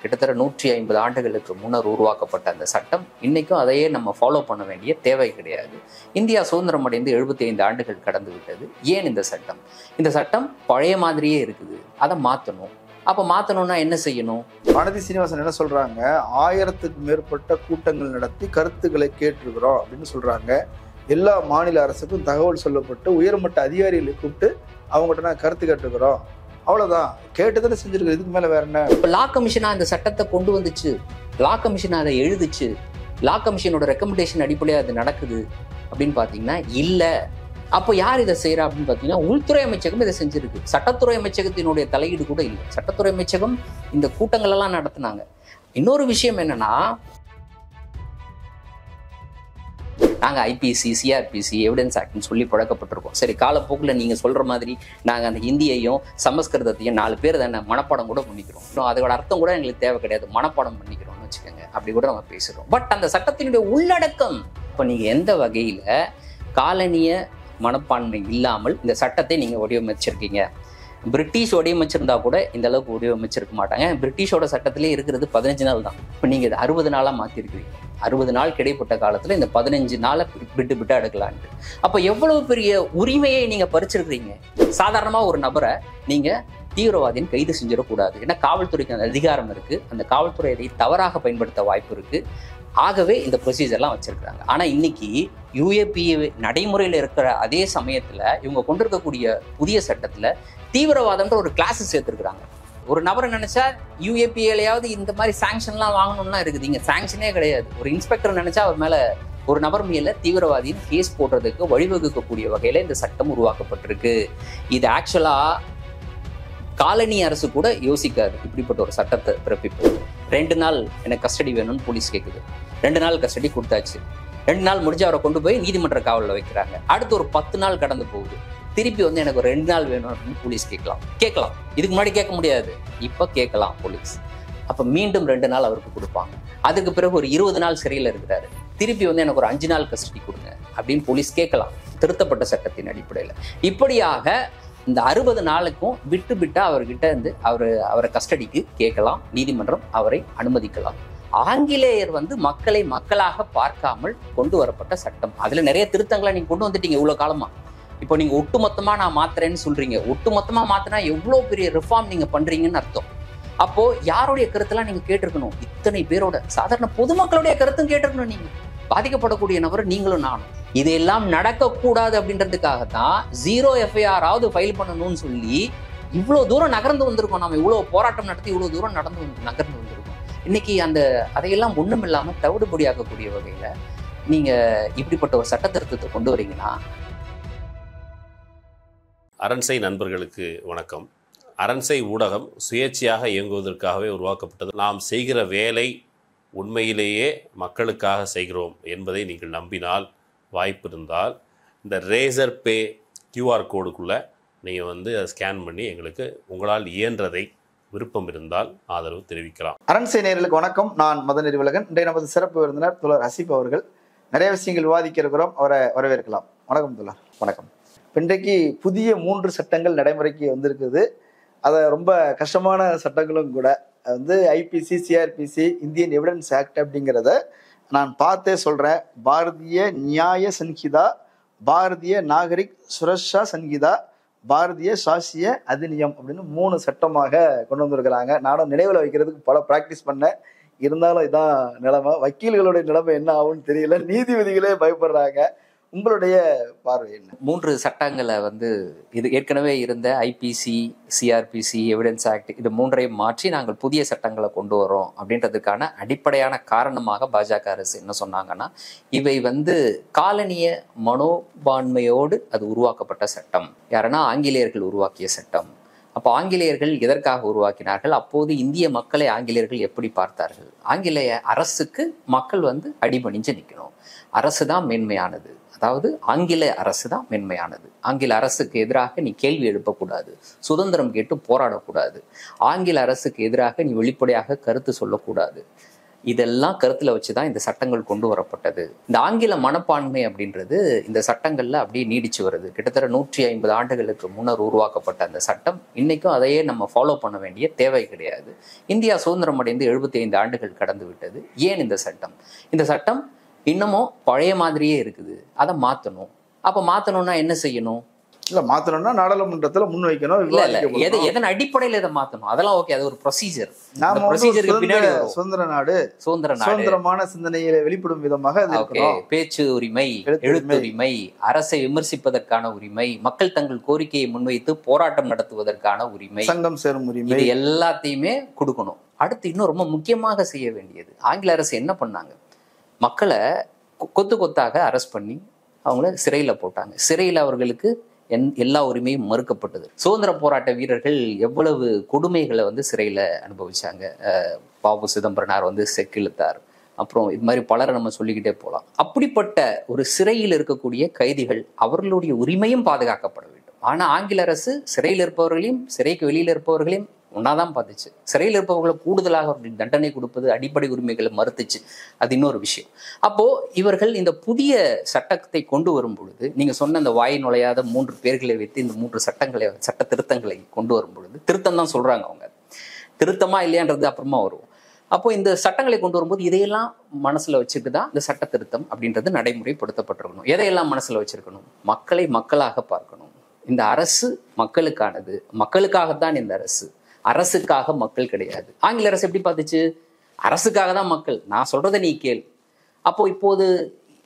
கிட்டத்தட்ட 150 ஆண்டுகளுக்கு முன்னர் உருவாக்கப்பட்ட அந்த சட்டம் இன்னைக்கும் அதையே நம்ம ஃபாலோ பண்ண வேண்டிய தேவை கிடையாது. இந்தியா சுதந்திரம் அடைந்து 75 ஆண்டுகள் கடந்து விட்டது. ஏன் இந்த சட்டம் பழைய மாதிரியே இருக்குது, அதை மாற்றணும். அப்போ மாற்றணும்னா என்ன செய்யணும்? வானதி சீனிவாசன் என்ன சொல்றாங்க, 1000க்கு மேற்பட்ட கூட்டங்கள் நடத்தி கருத்துக்களை கேட்டிருக்கிறோம் அப்படின்னு சொல்றாங்க. எல்லா மாநில அரசுக்கும் தகவல் சொல்லப்பட்டு உயர்மட்ட அதிகாரிகளை கூப்பிட்டு அவங்ககிட்ட நான் கருத்து கேட்டுக்கிறோம், அவ்வளவுதான், கேட்டுதானே செஞ்சிருக்கு, இதுக்கு மேல வேற என்ன? இப்போ லா கமிஷனா இந்த சட்டத்தை கொண்டு வந்துச்சு, லா கமிஷன் அதை எழுதுச்சு, லா கமிஷனோட ரெக்கமெண்டேஷன் அடிப்படையாக அது நடக்குது அப்படின்னு பார்த்தீங்கன்னா இல்லை. அப்போ யார் இதை செய்யறா அப்படின்னு பார்த்தீங்கன்னா உள்துறை அமைச்சகம் இதை செஞ்சிருக்கு. சட்டத்துறை அமைச்சகத்தினுடைய தலையீடு கூட இல்லை. சட்டத்துறை அமைச்சகம் இந்த கூட்டங்கள் எல்லாம் நடத்தினாங்க. இன்னொரு விஷயம் என்னன்னா, நாங்கள் ஐபிசி, சிஆர்பிசி, எவிடன்ஸ் ஆக்ட்னு சொல்லி பழக்கப்பட்டிருக்கோம். சரி, காலப்போக்கில் நீங்கள் சொல்கிற மாதிரி நாங்கள் அந்த ஹிந்தியையும் சமஸ்கிருதத்தையும் 4 பேர் தானே மனப்பாடம் கூட பண்ணிக்கிறோம். அதோட அர்த்தம் கூட எங்களுக்கு தேவை கிடையாது, மனப்பாடம் பண்ணிக்கிறோம்னு வச்சுக்கோங்க, அப்படி கூட நம்ம பேசுகிறோம். பட் அந்த சட்டத்தினுடைய உள்ளடக்கம், இப்போ நீங்கள் எந்த வகையில் காலனிய மனப்பான்மை இல்லாமல் இந்த சட்டத்தை நீங்கள் வடிவமைச்சிருக்கீங்க? பிரிட்டிஷ் வடிவமைச்சிருந்தா கூட இந்த அளவுக்கு வடிவமைச்சிருக்க மாட்டாங்க. பிரிட்டிஷோட சட்டத்திலே இருக்கிறது 15 நாள் தான். இப்போ நீங்கள் இதை 60 நாளாக மாற்றிருக்கிறீங்க. 60 நாள் கிடைப்பட்ட காலத்தில் இந்த 15 நாளை விட்டு எடுக்கலான்ட்டு. அப்போ எவ்வளவு பெரிய உரிமையை நீங்கள் பறிச்சிருக்கிறீங்க. சாதாரணமாக ஒரு நபரை நீங்கள் தீவிரவாதின்னு கைது செஞ்சிடக்கூடாது. ஏன்னா காவல்துறைக்கு அந்த அதிகாரம் இருக்குது. அந்த காவல்துறை அதை தவறாக பயன்படுத்த வாய்ப்பு இருக்குது. ஆகவே இந்த ப்ரொசீஜர்லாம் வச்சிருக்கிறாங்க. ஆனால் இன்னைக்கு யுஏபிஏ நடைமுறையில் இருக்கிற அதே சமயத்தில் இவங்க கொண்டிருக்கக்கூடிய புதிய சட்டத்தில் தீவிரவாதம்ன்ற ஒரு கிளாஸ் சேர்த்துருக்குறாங்க. ஒரு நபரை நினைச்சா யுஏபிஏலையாவது இந்த மாதிரி சாங்ஷன்லாம் வாங்கணும்னா இருக்குது. இங்கே சாங்ஷனே கிடையாது. ஒரு இன்ஸ்பெக்டர் நினைச்சா அவர் மேலே, ஒரு நபர் மேல தீவிரவாதியின் கேஸ் போடுறதுக்கு வழிவகுக்கக்கூடிய வகையில் இந்த சட்டம் உருவாக்கப்பட்டிருக்கு. இது ஆக்சுவலா காலனி அரசு கூட யோசிக்காது இப்படிப்பட்ட ஒரு சட்டத்தை பிறப்பிப்பு. 2 நாள் எனக்கு கஸ்டடி வேணும்னு போலீஸ் கேட்குது. 2 நாள் கஸ்டடி கொடுத்தாச்சு. 2 நாள் முடிஞ்சு அவரை கொண்டு போய் நீதிமன்ற காவலில் வைக்கிறாங்க. அடுத்து ஒரு 10 நாள் கடந்து போகுது. திருப்பி எனக்கு ஒரு 2 நாள் வேணும் அப்படின்னு போலீஸ் கேட்கலாம். இதுக்கு முன்னாடி கேட்க முடியாது, இப்போ கேட்கலாம் போலீஸ். அப்போ மீண்டும் 2 நாள் அவருக்கு கொடுப்பாங்க. அதுக்கு பிறகு ஒரு 20 நாள் சிறையில் இருக்கிறாரு. திருப்பி எனக்கு ஒரு 5 நாள் கஸ்டடி கொடுங்க அப்படின்னு போலீஸ் கேட்கலாம், திருத்தப்பட்ட சட்டத்தின் அடிப்படையில். இப்படியாக இந்த 60 நாளுக்கும் விட்டா அவர்கிட்ட இருந்து அவரை கஸ்டடிக்கு கேட்கலாம். நீதிமன்றம் அவரை அனுமதிக்கலாம். ஆங்கிலேயர் மக்களை மக்களாக பார்க்காமல் கொண்டு வரப்பட்ட சட்டம். அதுல நிறைய திருத்தங்களை நீங்க கொண்டு வந்துட்டீங்க இவ்வளவு காலமா. இப்போ நீங்க ஒட்டுமொத்தமா நான் மாத்துறேன்னு சொல்றீங்க. ஒட்டுமொத்தமா மாத்தினா எவ்வளவு பெரிய ரிஃபார்ம் நீங்க பண்றீங்கன்னு அர்த்தம். அப்போ யாருடைய கருத்தெல்லாம் நீங்க கேட்டிருக்கணும்? இத்தனை பேரோட சாதாரண பொதுமக்களுடைய கருத்தும் கேட்டிருக்கணும். நீங்க பாதிக்கப்படக்கூடிய நபர் நீங்களும் நானும். இதெல்லாம் நடக்கக்கூடாது அப்படின்றதுக்காகத்தான் 0 FIR ஃபைல் பண்ணணும்னு சொல்லி இவ்வளவு தூரம் நகர்ந்து வந்திருக்கோம். நம்ம இவ்வளவு போராட்டம் நடத்தி இவ்வளவு தூரம் நகர்ந்து வந்திருக்கோம். இன்னைக்கு அதையெல்லாம் ஒண்ணும் இல்லாம தவிடுபடியாக்கக்கூடிய வகையில நீங்க இப்படிப்பட்ட ஒரு சட்ட திருத்தத்தை கொண்டு வரீங்கன்னா. அரண்சை நண்பர்களுக்கு வணக்கம். அரண்சை ஊடகம் சுயேட்சையாக இயங்குவதற்காகவே உருவாக்கப்பட்டது. நாம் செய்கிற வேலை உண்மையிலேயே மக்களுக்காக செய்கிறோம் என்பதை நீங்கள் நம்பினால், வாய்ப்பு இருந்தால் இந்த ரேசர் பே QR கோடுக்குள்ளே நீங்கள் அதை ஸ்கேன் பண்ணி எங்களுக்கு உங்களால் இயன்றதை விருப்பம் இருந்தால் ஆதரவு தெரிவிக்கலாம். அரண்சை நேயர்களுக்கு வணக்கம். நான் மதன் அறிவழகன். இன்றைய நமது சிறப்பு விருந்தினர் தோழர் ஹசீப் அவர்கள். நிறைய விஷயங்கள் விவாதிக்க இருக்கிறோம், அவரை வரவேற்கலாம். வணக்கம் தோழர். வணக்கம். இன்றைக்கு புதிய 3 சட்டங்கள் நடைமுறைக்கு வந்திருக்குது. அதை ரொம்ப கஷ்டமான சட்டங்களும் கூட. IPC, CrPC, Indian evidence act அப்படிங்கிறத நான் பார்த்தே சொல்கிறேன். பாரதிய நியாய சன்ஹிதா, பாரதிய நாகரிக் சுரக்ஷா சன்ஹிதா, பாரதிய சாசிய அதிநியம் அப்படின்னு 3 சட்டமாக கொண்டு வந்திருக்கிறாங்க. நானும் நினைவில் வைக்கிறதுக்கு பல ப்ராக்டிஸ் பண்ணேன். இருந்தாலும் இதான் நிலைமை. வக்கீல்களுடைய நிலைமை என்ன ஆகும்னு தெரியல. நீதிபதிகளே பயப்படுறாங்க. உங்களுடைய பார்வை என்ன? 3 சட்டங்களை இது ஏற்கனவே இருந்த ஐபிசி, சிஆர்பிசி, எவிடன்ஸ் ஆக்ட், இது 3ஐயும் மாற்றி நாங்கள் புதிய சட்டங்களை கொண்டு வரோம் அப்படின்றதுக்கான அடிப்படையான காரணமாக பாஜக அரசு என்ன சொன்னாங்கன்னா, இவை காலனிய மனோபான்மையோடு அது உருவாக்கப்பட்ட சட்டம். யாருன்னா ஆங்கிலேயர்கள் உருவாக்கிய சட்டம். அப்போ ஆங்கிலேயர்கள் எதற்காக உருவாக்கினார்கள்? அப்போது இந்திய மக்களை ஆங்கிலேயர்கள் எப்படி பார்த்தார்கள்? ஆங்கிலேய அரசுக்கு மக்கள் அடிபணிஞ்சு நிற்கணும். அரசு தான் மேன்மையானது. அதாவது ஆங்கில அரசு தான் மென்மையானது. ஆங்கில அரசுக்கு எதிராக நீ கேள்வி எழுப்பக்கூடாது, சுதந்திரம் கேட்டு போராடக்கூடாது, ஆங்கில அரசுக்கு எதிராக நீ வெளிப்படையாக கருத்து சொல்லக்கூடாது. இதெல்லாம் கருத்துல வச்சுதான் இந்த சட்டங்கள் கொண்டு வரப்பட்டது. இந்த ஆங்கில மனப்பான்மை அப்படின்றது இந்த சட்டங்கள்ல அப்படியே நீடிச்சு வருது. கிட்டத்தட்ட 150 ஆண்டுகளுக்கு முன்னர் உருவாக்கப்பட்ட அந்த சட்டம் இன்னைக்கும் அதையே நம்ம ஃபாலோ பண்ண வேண்டிய தேவை கிடையாது. இந்தியா சுதந்திரம் அடைந்து 75 ஆண்டுகள் கடந்து விட்டது. ஏன் இந்த சட்டம் இன்னமும் பழைய மாதிரியே இருக்குது. அதை மாற்றணும். அப்போ மாற்றணும்னா என்ன செய்யணும்? இல்ல மாத்தணும்னா நாடாளுமன்றத்துல முன்வைக்கணும். எதன் அடிப்படையில் இதை மாற்றணும் அதெல்லாம் ஓகே, அது ஒரு ப்ரொசீஜர். நாம பின்னாடி சுதந்திர நாடு, சுதந்திரமான சிந்தனையில வெளிப்படும் விதமாக பேச்சு உரிமை, எழுத்துரிமை, அரசை விமர்சிப்பதற்கான உரிமை, மக்கள் தங்கள் கோரிக்கையை முன்வைத்து போராட்டம் நடத்துவதற்கான உரிமை, சங்கம் சேரும் உரிமை, இது எல்லாத்தையுமே கொடுக்கணும். அடுத்து இன்னும் ரொம்ப முக்கியமாக செய்ய வேண்டியது, ஆங்கில அரசு என்ன பண்ணாங்க, மக்களை கொத்து கொத்தாக அரெஸ்ட் பண்ணி அவங்கள சிறையில போட்டாங்க. சிறையில் அவர்களுக்கு எல்லா உரிமையும் மறுக்கப்பட்டது. சுதந்திர போராட்ட வீரர்கள் எவ்வளவு கொடுமைகளை சிறையில அனுபவிச்சாங்க. பாபு சிதம்பரனார் செக்கிழுத்தார். அப்புறம் இது மாதிரி பலரை நம்ம சொல்லிக்கிட்டே போகலாம். அப்படிப்பட்ட ஒரு சிறையில் இருக்கக்கூடிய கைதிகள் அவர்களுடைய உரிமையும் பாதுகாக்கப்பட வேண்டும். ஆனா ஆங்கில அரசு சிறையில் இருப்பவர்களையும் சிறைக்கு வெளியில இருப்பவர்களையும் ஒன்னாதான் பார்த்துச்சு. சிறையில் இருப்பவர்களை கூடுதலாக அவர்களுக்கு தண்டனை கொடுப்பது, அடிப்படை உரிமைகளை மறுத்துச்சு. அது இன்னொரு விஷயம். அப்போ இவர்கள் இந்த புதிய சட்டத்தை கொண்டு வரும் பொழுது, நீங்க சொன்ன அந்த வாய் நுழையாத 3 பேர்களை வைத்து இந்த 3 சட்ட திருத்தங்களை கொண்டு வரும் பொழுது, திருத்தம் தான் சொல்றாங்க அவங்க, திருத்தமா இல்லையான்றது அப்புறமா வரும். அப்போ இந்த சட்டங்களை கொண்டு வரும்போது இதையெல்லாம் மனசுல வச்சுட்டு தான் இந்த சட்ட திருத்தம் அப்படின்றது நடைமுறைப்படுத்தப்பட்டிருக்கணும். எதையெல்லாம் மனசுல வச்சிருக்கணும்? மக்களை மக்களாக பார்க்கணும். இந்த அரசு மக்களுக்கானது, மக்களுக்காகத்தான் இந்த அரசு, அரசுக்காக மக்கள் கிடையாது. ஆங்கில அரசு எப்படி பார்த்துச்சு? அரசுக்காக தான் மக்கள், நான் சொல்றதை நீ கேள். அப்போ இப்போது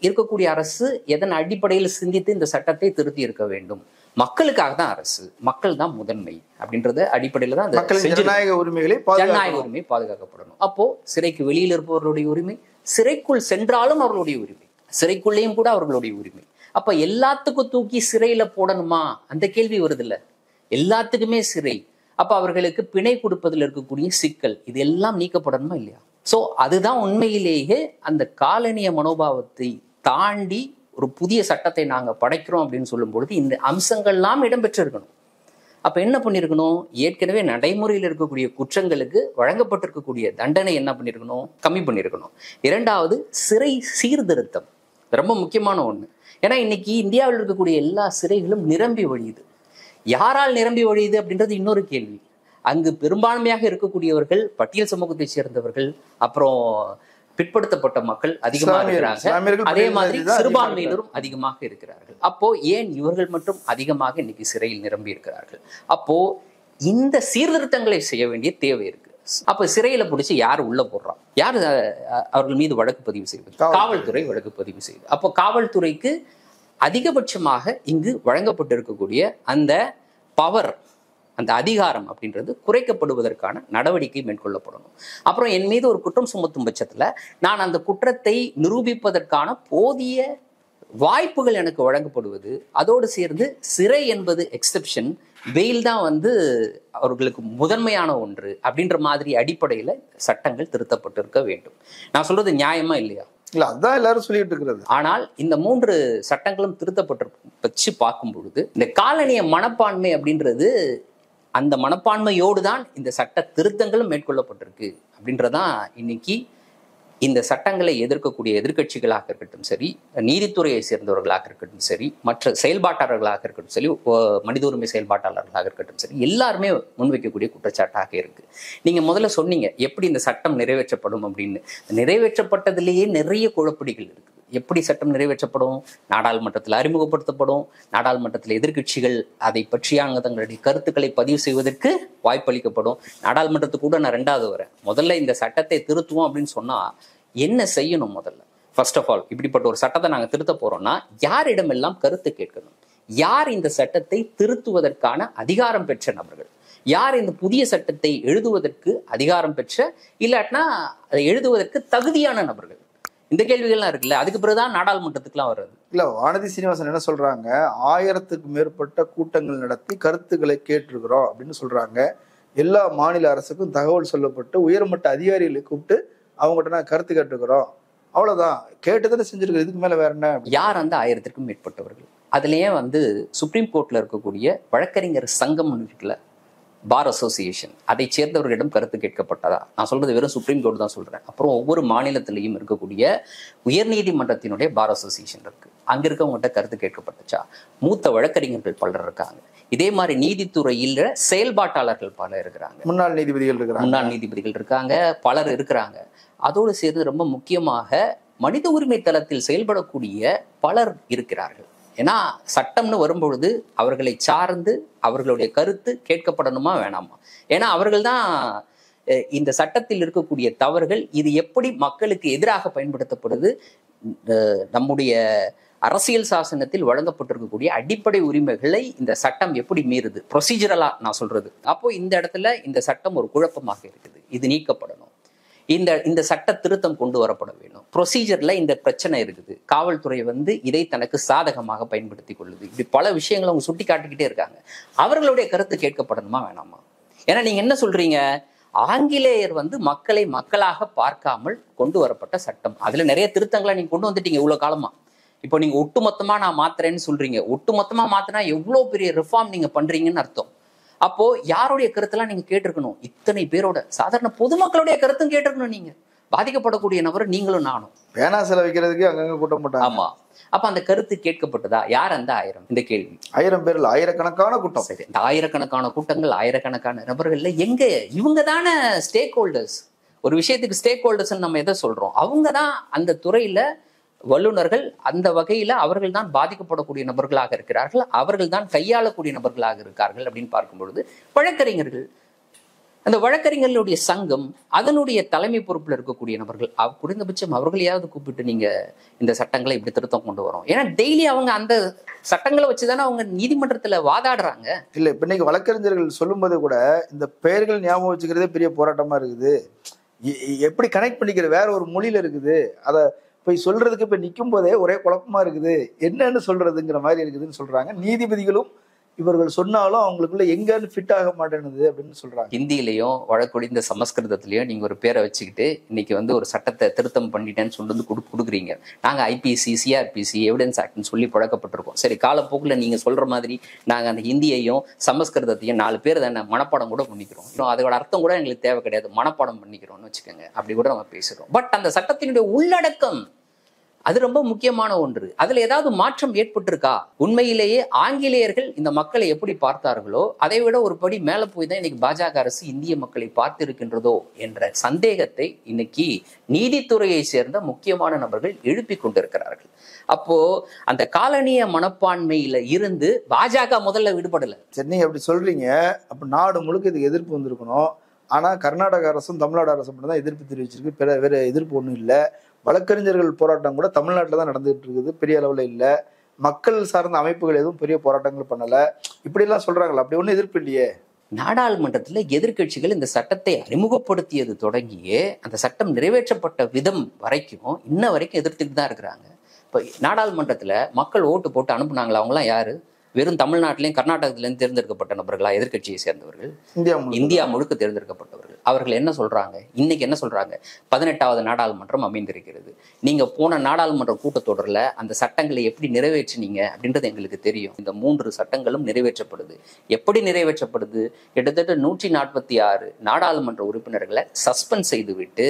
இருக்கக்கூடிய அரசு எதன் அடிப்படையில் சிந்தித்து இந்த சட்டத்தை திருத்தி இருக்க வேண்டும்? மக்களுக்காக தான் அரசு, மக்கள் தான் முதன்மை அப்படின்றத அடிப்படையில தான் ஜனநாயக உரிமை பாதுகாக்கப்படணும். அப்போ சிறைக்கு வெளியில் இருப்பவர்களுடைய உரிமை, சிறைக்குள் சென்றாலும் அவர்களுடைய உரிமை, சிறைக்குள்ளேயும் கூட அவர்களுடைய உரிமை. அப்ப எல்லாத்துக்கும் தூக்கி சிறையில போடணுமா? அந்த கேள்வி வருது இல்ல. எல்லாத்துக்குமே சிறை. அப்ப அவர்களுக்கு பிணை கொடுப்பதில் இருக்கக்கூடிய சிக்கல், இது எல்லாம் நீக்கப்படணுமா இல்லையா? சோ அதுதான் உண்மையிலேயே அந்த காலனிய மனோபாவத்தை தாண்டி ஒரு புதிய சட்டத்தை நாங்க படைக்கிறோம் அப்படின்னு சொல்லும் பொழுது இந்த அம்சங்கள்லாம் இடம்பெற்றிருக்கணும். அப்ப என்ன பண்ணிருக்கணும்? ஏற்கனவே நடைமுறையில் இருக்கக்கூடிய குற்றங்களுக்கு வழங்கப்பட்டிருக்கக்கூடிய தண்டனை என்ன பண்ணிருக்கணும்? கம்மி பண்ணிருக்கணும். 2வது சிறை சீர்திருத்தம் ரொம்ப முக்கியமான ஒண்ணு. ஏன்னா இன்னைக்கு இந்தியாவில் இருக்கக்கூடிய எல்லா சிறைகளும் நிரம்பி வழியுது. யாரால் நிரம்பி வழியுது அப்படின்றது இன்னொரு கேள்வி. அங்கு பெரும்பான்மையாக இருக்கக்கூடியவர்கள் பட்டியல் சமூகத்தை சேர்ந்தவர்கள், அப்புறம் பிற்படுத்தப்பட்ட மக்கள் அதிகமாக இருக்கிறாங்க. அதே மாதிரி சிறுபான்மையினரும் அதிகமாக இருக்கிறார்கள். அப்போ ஏன் இவர்கள் மட்டும் அதிகமாக இன்னைக்கு சிறையில் நிரம்பி இருக்கிறார்கள்? அப்போ இந்த சீர்திருத்தங்களை செய்ய வேண்டிய தேவை இருக்கு. அப்ப சிறையில பிடிச்சி யார் உள்ள போடுறான்? யார் அவர்கள் மீது வழக்கு பதிவு செய்வது? காவல்துறை வழக்கு பதிவு செய்யுது. அப்போ காவல்துறைக்கு அதிகபட்சமாக இங்கு வழங்கப்பட்டிருக்கக்கூடிய அந்த பவர், அந்த அதிகாரம் அப்படின்றது குறைக்கப்படுவதற்கான நடவடிக்கை மேற்கொள்ளப்படணும். அப்புறம் என் மீது ஒரு குற்றம் சுமத்தும் பட்சத்துல நான் அந்த குற்றத்தை நிரூபிப்பதற்கான போதிய வாய்ப்புகள் எனக்கு வழங்கப்படுவது, அதோடு சேர்ந்து சிறை என்பது எக்ஸெப்ஷன், வெயில் தான் அவர்களுக்கு முதன்மையான ஒன்று அப்படின்ற மாதிரி அடிப்படையில சட்டங்கள் திருத்தப்பட்டிருக்க வேண்டும். நான் சொல்றது நியாயமா இல்லையா? இல்ல, அதான் எல்லாரும் சொல்லிட்டு இருக்கிறது. ஆனால் இந்த 3 சட்டங்களும் திருத்தப்பட்டு வச்சு பார்க்கும் பொழுது இந்த காலனிய மனப்பான்மை அப்படின்றது, அந்த மனப்பான்மையோடு தான் இந்த சட்ட திருத்தங்களும் மேற்கொள்ளப்பட்டிருக்கு அப்படின்றதான் இன்னைக்கு இந்த சட்டங்களை எதிர்க்கக்கூடிய எதிர்க்கட்சிகளாக இருக்கட்டும் சரி, நீதித்துறையை சேர்ந்தவர்களாக இருக்கட்டும் சரி, மற்ற செயல்பாட்டாளர்களாக இருக்கட்டும் சரி, மனித உரிமை செயல்பாட்டாளர்களாக இருக்கட்டும் சரி, எல்லாருமே முன்வைக்கக்கூடிய குற்றச்சாட்டாக இருக்கு. நீங்க முதல்ல சொன்னீங்க எப்படி இந்த சட்டம் நிறைவேற்றப்படும் அப்படின்னு. நிறைவேற்றப்பட்டதிலேயே நிறைய குழப்படிகள் இருக்குது. எப்படி சட்டம் நிறைவேற்றப்படும்? நாடாளுமன்றத்தில் அறிமுகப்படுத்தப்படும், நாடாளுமன்றத்தில் எதிர்க்கட்சிகள் அதை பற்றியான தங்களுடைய கருத்துக்களை பதிவு செய்வதற்கு வாய்ப்பளிக்கப்படும். நாடாளுமன்றத்துக்கு கூட நான் 2வது வரேன். முதல்ல இந்த சட்டத்தை திருத்துவோம் அப்படின்னு சொன்னா என்ன செய்யணும்? முதல்ல ஃபர்ஸ்ட் ஆஃப் ஆல் இப்படிப்பட்ட ஒரு சட்டத்தை நாங்க திருத்த போறோம்னா யாரிடமெல்லாம் கருத்து கேட்கணும்? யார் இந்த சட்டத்தை திருத்துவதற்கான அதிகாரம் பெற்ற நபர்கள்? யார் இந்த புதிய சட்டத்தை எழுதுவதற்கு அதிகாரம் பெற்ற, இல்லாட்டினா அதை எழுதுவதற்கு தகுதியான நபர்கள்? இந்த கேள்விகள்லாம் இருக்குல்ல. அதுக்கு பிறகுதான் நாடாளுமன்றத்துக்குலாம் வர்றது. இல்ல, வானதி சீனிவாசன் என்ன சொல்றாங்க, 1000க்கு மேற்பட்ட கூட்டங்கள் நடத்தி கருத்துக்களை கேட்டிருக்கிறோம் அப்படின்னு சொல்றாங்க. எல்லா மாநில அரசுக்கும் தகவல் சொல்லப்பட்டு உயர்மட்ட அதிகாரிகளை கூப்பிட்டு அவங்ககிட்ட நான் கருத்து கேட்டுக்கிறோம், அவ்வளவுதான், கேட்டுதானே செஞ்சிருக்கோம், இதுக்கு மேல வேற என்ன? யார் அந்த 1000க்கும் மேற்பட்டவர்கள்? அதுலயே சுப்ரீம் கோர்ட்ல இருக்கக்கூடிய வழக்கறிஞர் சங்கம் இருக்குல்ல, பார் அசோசியேஷன் அதை சேர்ந்தவர்களிடம் கருத்து கேட்கப்பட்டதா? நான் சொல்றது வெறும் சுப்ரீம் கோர்ட் தான் சொல்றேன். அப்புறம் ஒவ்வொரு மாநிலத்திலையும் இருக்கக்கூடிய உயர்நீதிமன்றத்தினுடைய பார் அசோசியேஷன் இருக்கு, அங்க இருக்கவங்ககிட்ட கருத்து கேட்கப்பட்டுச்சா? மூத்த வழக்கறிஞர்கள் பலர் இருக்காங்க, இதே மாதிரி நீதித்துறையில் செயல்பாட்டாளர்கள் பலர் இருக்கிறாங்க, முன்னாள் நீதிபதிகள் இருக்காங்க, பலர் இருக்கிறாங்க. அதோடு சேர்ந்து ரொம்ப முக்கியமாக மனித உரிமை தளத்தில் செயல்படக்கூடிய பலர் இருக்கிறார்கள். ஏன்னா சட்டம்னு வரும்பொழுது அவர்களை சார்ந்து அவர்களுடைய கருத்து கேட்கப்படணுமா வேணாமா? ஏன்னா அவர்கள் தான் இந்த சட்டத்தில் இருக்கக்கூடிய தவறுகள் இது எப்படி மக்களுக்கு எதிராக பயன்படுத்தப்படுது, நம்முடைய அரசியல் சாசனத்தில் வழங்கப்பட்டிருக்கக்கூடிய அடிப்படை உரிமைகளை இந்த சட்டம் எப்படி மீறுது, ப்ரொசீஜரலா நான் சொல்றது. அப்போ இந்த இடத்துல இந்த சட்டம் ஒரு குழப்பமாக இருக்குது, இது நீக்கப்படணும். இந்த சட்ட திருத்தம் கொண்டு வரப்பட வேணும். ப்ரொசீஜர்ல இந்த பிரச்சனை இருக்குது, காவல்துறை இதை தனக்கு சாதகமாக பயன்படுத்தி கொள்ளுது. இப்படி பல விஷயங்களை அவங்க சுட்டி காட்டிக்கிட்டே இருக்காங்க. அவர்களுடைய கருத்து கேட்கப்படணுமா வேணாமா? ஏன்னா நீங்க என்ன சொல்றீங்க, ஆங்கிலேயர் மக்களை மக்களாக பார்க்காமல் கொண்டு வரப்பட்ட சட்டம், அதுல நிறைய திருத்தங்களை நீங்க கொண்டு வந்துட்டீங்க இவ்வளவு காலமா. இப்போ நீங்க ஒட்டுமொத்தமா நான் மாத்துறேன்னு சொல்றீங்க. ஒட்டுமொத்தமா மாத்தினா எவ்வளவு பெரிய ரிஃபார்ம் நீங்க பண்றீங்கன்னு அர்த்தம். அப்போ யாருடைய கருத்தெல்லாம் நீங்க கேட்டிருக்கணும்? இத்தனை பேரோட சாதாரண பொதுமக்களுடைய கருத்தும் கேட்டிருக்கணும். நீங்க பாதிக்கப்படக்கூடிய நபர் நீங்களும் நானும். பேனா செலவிக்கிறதுக்கு அங்கங்க கூட்டம் போட்டாங்க. ஆமா, அப்ப அந்த கருத்து கேட்கப்பட்டதா? யார் அந்த 1000? இந்த கேள்வி. 1000 பேர்ல ஆயிரக்கணக்கான கூட்டம். சரி, இந்த ஆயிரக்கணக்கான கூட்டங்கள், ஆயிரக்கணக்கான நபர்கள்ல எங்க இவங்க தானே ஸ்டேக் ஹோல்டர்ஸ்? ஒரு விஷயத்துக்கு ஸ்டேக் ஹோல்டர்ஸ் நம்ம எதை சொல்றோம்? அவங்க தான் அந்த துறையில வல்லுநர்கள். அந்த வகையில அவர்கள் தான் பாதிக்கப்படக்கூடிய நபர்களாக இருக்கிறார்கள், அவர்கள் தான் கையாளக்கூடிய நபர்களாக இருக்கார்கள். அப்படின்னு பார்க்கும் பொழுது வழக்கறிஞர்கள், அந்த வழக்கறிஞர்களுடைய சங்கம், அதனுடைய தலைமை பொறுப்புல இருக்கக்கூடிய நபர்கள், குறைந்தபட்சம் அவர்களையாவது கூப்பிட்டு நீங்க இந்த சட்டங்களை இப்படி திருத்தம் கொண்டு வரோம். ஏன்னா டெய்லி அவங்க அந்த சட்டங்களை வச்சுதானே அவங்க நீதிமன்றத்துல வாதாடுறாங்க. இல்ல இப்ப இன்னைக்கு வழக்கறிஞர்கள் சொல்லும் போது கூட இந்த பெயர்கள் ஞாபகம் வச்சுக்கிறதே பெரிய போராட்டமா இருக்குது. எப்படி கனெக்ட் பண்ணிக்கிற வேற ஒரு மொழியில இருக்குது, அதை போய் சொல்றதுக்கு இப்ப நிற்கும் போதே ஒரே குழப்பமா இருக்குது, என்னன்னு சொல்றதுங்கிற மாதிரி இருக்குதுன்னு சொல்றாங்க. நீதிபதிகளும் இவர்கள் சொன்னாலும் அவங்களுக்குள்ள எங்கன்னு ஃபிட் ஆக மாட்டேனுது அப்படின்னு சொல்றாங்க. ஹிந்தியிலையும் வழக்கொழிந்த சமஸ்கிருதத்திலையும் நீங்க ஒரு பேரை வச்சுக்கிட்டு இன்னைக்கு ஒரு சட்டத்தை திருத்தம் பண்ணிட்டேன்னு சொல்லி கொடுக்குறீங்க. நாங்க ஐபிசி, சிஆர்பிசி, எவிடன்ஸ் ஆக்ட்னு சொல்லி பழக்கப்பட்டிருக்கோம். சரி, காலப்போக்கில் நீங்க சொல்ற மாதிரி நாங்க அந்த ஹிந்தியையும் சமஸ்கிருதத்தையும் 4 பேர் தானே மனப்பாடம் கூட பண்ணிக்கிறோம். அதோட அர்த்தம் கூட எங்களுக்கு தேவை கிடையாது, மனப்பாடம் பண்ணிக்கிறோம்னு வச்சுக்கோங்க. அப்படி கூட நம்ம பேசுறோம். பட் அந்த சட்டத்தினுடைய உள்ளடக்கம் அது ரொம்ப முக்கியமான ஒன்று. அதுல ஏதாவது மாற்றம் ஏற்பட்டிருக்கா? உண்மையிலேயே ஆங்கிலேயர்கள் இந்த மக்களை எப்படி பார்த்தார்களோ அதை விட ஒரு படி மேல போய் தான் இன்னைக்கு பாஜக அரசு இந்திய மக்களை பார்த்து இருக்கின்றதோ என்ற சந்தேகத்தை இன்னைக்கு நீதித்துறையை சேர்ந்த முக்கியமான நபர்கள் எழுப்பி கொண்டிருக்கிறார்கள். அப்போ அந்த காலனிய மனப்பான்மையில இருந்து பாஜக முதல்ல விடுபடல. சென்னை அப்படி சொல்றீங்க, அப்ப நாடு முழுக்க இதுக்கு எதிர்ப்பு வந்திருக்கணும். ஆனா கர்நாடக அரசும் தமிழ்நாடு அரசும் மட்டும் தான் எதிர்ப்பு தெரிவிச்சிருக்கு, வேற எதிர்ப்பு ஒன்றும் இல்லை. வழக்கறிஞர்கள் போராட்டம் கூட தமிழ்நாட்டில் தான் நடந்துகிட்டு இருக்குது, பெரிய அளவில் இல்லை. மக்கள் சார்ந்த அமைப்புகள் எதுவும் பெரிய போராட்டங்கள் பண்ணல, இப்படிலாம் சொல்றாங்களா? அப்படி ஒன்றும் எதிர்ப்பு இல்லையே. நாடாளுமன்றத்தில் எதிர்கட்சிகள் இந்த சட்டத்தை அறிமுகப்படுத்தியது தொடங்கியே அந்த சட்டம் நிறைவேற்றப்பட்ட விதம் வரைக்கும் இன்ன வரைக்கும் எதிர்த்துட்டு தான் இருக்கிறாங்க. இப்போ நாடாளுமன்றத்தில் மக்கள் ஓட்டு போட்டு அனுப்புனாங்களா? அவங்களாம் யாரு? வெறும் தமிழ்நாட்டிலையும் கர்நாடகத்திலையும் தேர்ந்தெடுக்கப்பட்ட நபர்களா? எதிர்கட்சியை சேர்ந்தவர்கள், இந்தியா முழுக்க தேர்ந்தெடுக்கப்பட்டவர்கள். அவர்கள் என்ன சொல்றாங்க? இன்னைக்கு என்ன சொல்றாங்க? 18வது நாடாளுமன்றம் அமைந்திருக்கிறது. நீங்க போன நாடாளுமன்ற கூட்டத்தொடரில் அந்த சட்டங்களை எப்படி நிறைவேற்றினீங்க அப்படின்றது எங்களுக்கு தெரியும். இந்த 3 சட்டங்களும் நிறைவேற்றப்படுது. எப்படி நிறைவேற்றப்படுது? கிட்டத்தட்ட 146 நாடாளுமன்ற உறுப்பினர்களை சஸ்பெண்ட் செய்துவிட்டு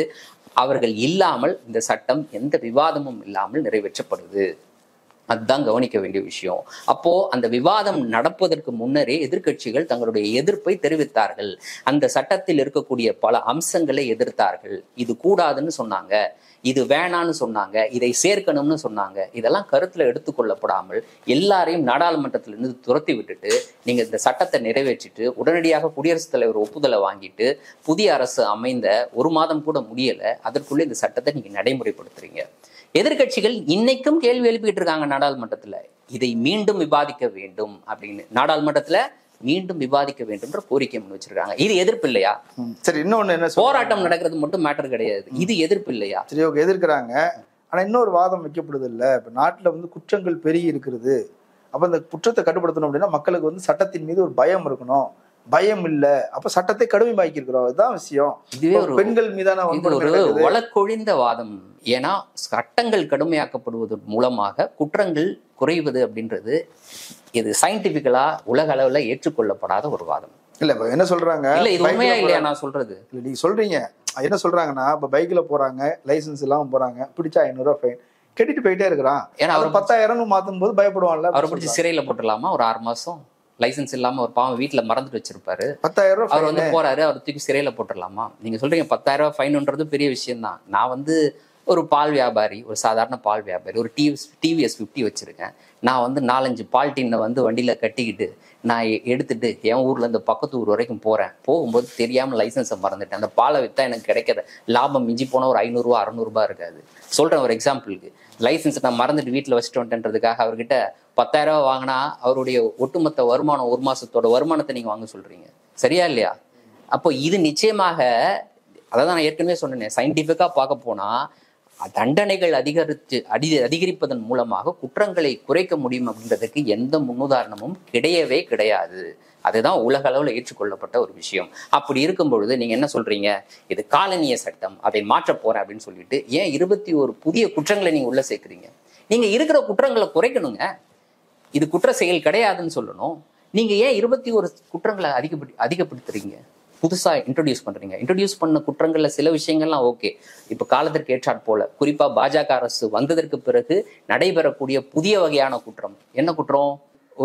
அவர்கள் இல்லாமல் இந்த சட்டம் எந்த விவாதமும் இல்லாமல் நிறைவேற்றப்படுது. அதுதான் கவனிக்க வேண்டிய விஷயம். அப்போ அந்த விவாதம் நடப்பதற்கு முன்னரே எதிர்கட்சிகள் தங்களுடைய எதிர்ப்பை தெரிவித்தார்கள். அந்த சட்டத்தில் இருக்கக்கூடிய பல அம்சங்களை எதிர்த்தார்கள். இது கூடாதுன்னு சொன்னாங்க, இது வேணான்னு சொன்னாங்க, இதை சேர்க்கணும்னு சொன்னாங்க. இதெல்லாம் கருத்துல எடுத்துக்கொள்ளப்படாமல் எல்லாரையும் நாடாளுமன்றத்திலிருந்து துரத்தி விட்டுட்டு நீங்க இந்த சட்டத்தை நிறைவேற்றிட்டு உடனடியாக குடியரசுத் தலைவர் ஒப்புதலை வாங்கிட்டு புதிய அரசு அமைந்த 1 மாதம் கூட முடியல, அதற்குள்ள இந்த சட்டத்தை நீங்க நடைமுறைப்படுத்துறீங்க. எதிர்கட்சிகள் இன்னைக்கும் கேள்வி எழுப்பிட்டு இருக்காங்க நாடாளுமன்றத்துல, இதை மீண்டும் விவாதிக்க வேண்டும் அப்படின்னு. நாடாளுமன்றத்துல மீண்டும் விவாதிக்க வேண்டும் கோரிக்கை முன் வச்சிருக்காங்க. இது எதிர்ப்பு இல்லையா? சரி, இன்னொன்னு என்ன, போராட்டம் நடக்கிறது மட்டும் மேட்டர் கிடையாது, இது எதிர்ப்பு இல்லையா? சரி, ஓகே, எதிர்க்கிறாங்க. ஆனா இன்னொரு வாதம் வைக்கப்படுது இல்ல, இப்ப நாட்டுல குற்றங்கள் பெருகி இருக்கிறது. அப்ப இந்த குற்றத்தை கட்டுப்படுத்தணும் அப்படின்னா மக்களுக்கு சட்டத்தின் மீது ஒரு பயம் இருக்கணும். பயம் இல்ல, அப்ப சட்டத்தை கடுமையாக்கி இருக்கிறோம். இதுதான் விஷயம். இதுவே ஒரு பெண்கள் மீதான ஒரு வழக்கொழிந்த வாதம். ஏன்னா சட்டங்கள் கடுமையாக்கப்படுவதன் மூலமாக குற்றங்கள் குறைவது அப்படின்றது இது சயின்டிபிக்கலா உலக அளவுல ஏற்றுக்கொள்ளப்படாத ஒரு வாதம். இல்ல இப்ப என்ன சொல்றாங்க, இல்ல இது உண்மையா பைக்ல இல்லையா நான் சொல்றது? இல்ல நீங்க சொல்றீங்க என்ன சொல்றாங்கன்னா, இப்ப பைக்ல போறாங்க, லைசென்ஸ் இல்லாம போறாங்க, பிடிச்சா 500 ரூபாய் ஃபைன் கட்டிட்டு போயிட்டே இருக்கிறான். ஏன்னா அவர் 10,000 மாத்தும் போது பயப்படுவான்ல. அவரை பிடிச்சி சிறையில போட்டுடலாமா ஒரு 6 மாசம்? லைசன்ஸ் இல்லாம ஒரு பாவம் வீட்டுல மறந்துட்டு வச்சிருப்பாரு, 10,000 அவர் ரூபாய் வந்து போறாரு, அவர் தூக்கி சிறையில போட்டுடலாமா? நீங்க சொல்றீங்க 10,000 ரூபாய் ஃபைன்ன்றது பெரிய விஷயம் தான். நான் வந்து ஒரு பால் வியாபாரி, ஒரு சாதாரண பால் வியாபாரி, ஒரு டிவிஎஸ் 50 வச்சிருக்கேன். நான் வந்து 4-5 பால் டின்னை வந்து வண்டியில கட்டிக்கிட்டு நான் எடுத்துட்டு என் ஊர்ல இருந்து பக்கத்து ஊர் வரைக்கும் போறேன். போகும்போது தெரியாம லைசன்ஸை மறந்துட்டேன். அந்த பாலை வித்தா எனக்கு கிடைக்கிற லாபம் மிஞ்சி போனா ஒரு 500 ரூபா 600 ரூபாய் இருக்காது. சொல்றேன் ஒரு எக்ஸாம்பிளுக்கு. லைசன்ஸ் நான் மறந்துட்டு வீட்டுல வச்சுட்டு வந்துட்டேன்றதுக்காக அவர்கிட்ட 10,000 ரூபாய் வாங்கினா அவருடைய ஒட்டுமொத்த வருமானம், ஒரு மாசத்தோட வருமானத்தை நீங்க வாங்க சொல்றீங்க, சரியா இல்லையா? அப்போ இது நிச்சயமாக, அதான் நான் ஏற்கனவே சொன்னேன், சயின்டிபிக்கா பார்க்க போனா தண்டனைகள் அதிகரிப்பதன் மூலமாக குற்றங்களை குறைக்க முடியும் அப்படின்றதுக்கு எந்த முன்னுதாரணமும் கிடையவே கிடையாது. அதுதான் உலக அளவில் ஏற்றுக்கொள்ளப்பட்ட ஒரு விஷயம். அப்படி இருக்கும் பொழுது நீங்க என்ன சொல்றீங்க, இது காலனிய சட்டம், அதை மாற்ற போறேன் அப்படின்னு சொல்லிட்டு ஏன் 21 புதிய குற்றங்களை நீங்க உள்ள சேர்க்கிறீங்க? நீங்க இருக்கிற குற்றங்களை குறைக்கணுங்க. இது குற்ற செயல் கிடையாதுன்னு சொல்லணும். நீங்க ஏன் 21 குற்றங்களை அதிகப்படுத்துறீங்க? புதுசா இன்ட்ரோடியூஸ் பண்றீங்க. இன்ட்ரோடியூஸ் பண்ண குற்றங்கள்ல சில விஷயங்கள்லாம் ஓகே. இப்ப காலத்திற்கு ஏற்றாற் போல, குறிப்பா பாஜக அரசு வந்ததற்கு பிறகு நடைபெறக்கூடிய புதிய வகையான குற்றம் என்ன குற்றம்?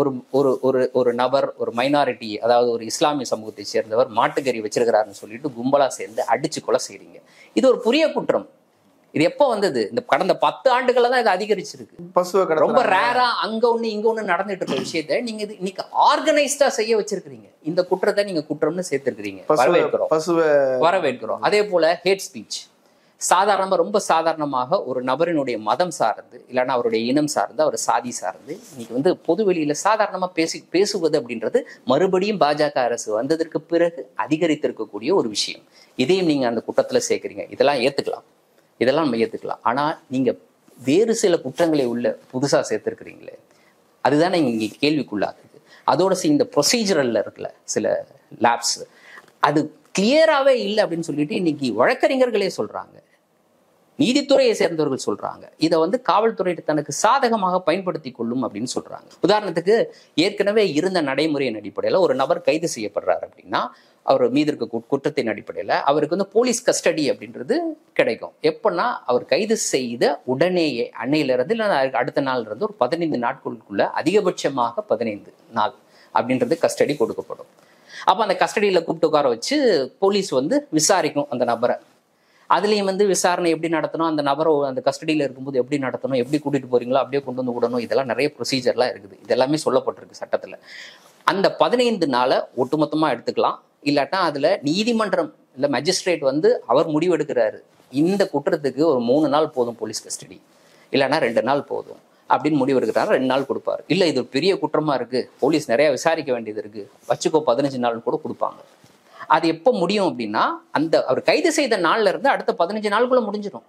ஒரு ஒரு ஒரு ஒரு நபர், ஒரு மைனாரிட்டி, அதாவது ஒரு இஸ்லாமிய சமூகத்தை சேர்ந்தவர் மாட்டுக்கறி வச்சிருக்கிறாருன்னு சொல்லிட்டு கும்பலா சேர்ந்து அடிச்சு கொலை செய்றீங்க. இது ஒரு புதிய குற்றம். இது எப்போ வந்தது? இந்த கடந்த 10 ஆண்டுகளா தான் இது அதிகரிச்சிருக்கு. ரொம்ப ரேரா அங்க ஒண்ணு இங்க ஒண்ணு நடந்துட்டு இருக்க விஷயத்த நீங்க இன்னைக்கு ஆர்கனைஸ்டா செய்ய வச்சிருக்கீங்க. இந்த குற்றத்தை நீங்க குற்றம்னு சேர்த்திருக்கிறீங்க. வரவேற்கிறோம். அதே போல ஹேட் ஸ்பீச், சாதாரணமா, ரொம்ப சாதாரணமாக ஒரு நபரினுடைய மதம் சார்ந்து, இல்லைன்னா அவருடைய இனம் சார்ந்து, அவர் சாதி சார்ந்து இன்னைக்கு வந்து பொது வெளியில சாதாரணமா பேசுவது அப்படின்றது மறுபடியும் பாஜக அரசு வந்ததற்கு பிறகு அதிகரித்திருக்கக்கூடிய ஒரு விஷயம். இதையும் நீங்க அந்த குற்றத்துல சேர்க்கிறீங்க. இதெல்லாம் நம்ம ஏத்துக்கலாம். ஆனா நீங்க வேறு சில குற்றங்களை உள்ள புதுசா சேர்த்திருக்கிறீங்களே, அதுதானே இங்க கேள்விக்குள்ளாகுது. அதோட இந்த ப்ரொசீஜரல்ல இருக்குல்ல சில லேப்ஸ், அது கிளியராகவே இல்லை அப்படின்னு சொல்லிட்டு இன்னைக்கு வழக்கறிஞர்களே சொல்றாங்க, நீதித்துறையை சேர்ந்தவர்கள் சொல்றாங்க. இதை வந்து காவல்துறை தனக்கு சாதகமாக பயன்படுத்தி கொள்ளும் அப்படின்னு சொல்றாங்க. உதாரணத்துக்கு, ஏற்கனவே இருந்த நடைமுறையின் அடிப்படையில் ஒரு நபர் கைது செய்யப்படுறாரு அப்படின்னா அவர் மீது இருக்க குற்றத்தின் அடிப்படையில் அவருக்கு வந்து போலீஸ் கஸ்டடி அப்படின்றது கிடைக்கும். எப்பன்னா அவர் கைது செய்த உடனேயே அன்னையிலிருந்து இல்லை அடுத்த நாள் இருந்து ஒரு 15 நாட்களுக்குள்ள, அதிகபட்சமாக 15 நாள் அப்படின்றது கஸ்டடி கொடுக்கப்படும். அப்போ அந்த கஸ்டடியில் கூப்பிட்டு உட்கார வச்சு போலீஸ் வந்து விசாரிக்கும் அந்த நபரை. அதுலேயும் வந்து விசாரணை எப்படி நடத்தணும், அந்த நபரை அந்த கஸ்டடியில் இருக்கும்போது எப்படி நடத்தணும், எப்படி கூட்டிகிட்டு போறீங்களோ அப்படியே கொண்டு வந்து விடணும், இதெல்லாம் நிறைய ப்ரொசீஜர்லாம் இருக்குது. இதெல்லாமே சொல்லப்பட்டிருக்கு சட்டத்தில். அந்த 15 நாளை ஒட்டுமொத்தமாக எடுத்துக்கலாம். இல்லாட்டா அதில் நீதிமன்றம் இல்லை மேஜிஸ்ட்ரேட் வந்து அவர் முடிவெடுக்கிறாரு, இந்த குற்றத்துக்கு ஒரு 3 நாள் போதும் போலீஸ் கஸ்டடி, இல்லைன்னா 2 நாள் போதும் அப்படின்னு முடிவெடுக்கிறாரு. 2 நாள் கொடுப்பாரு. இல்லை இது பெரிய குற்றமா இருக்கு, போலீஸ் நிறைய விசாரிக்க வேண்டியது இருக்கு, வச்சுக்கோ 15 நாள்னு கூட கொடுப்பாங்க. அது எப்போ முடியும் அப்படின்னா, அந்த அவர் கைது செய்த நாள்ல இருந்து அடுத்த 15 நாளுக்குள்ள முடிஞ்சிடும்.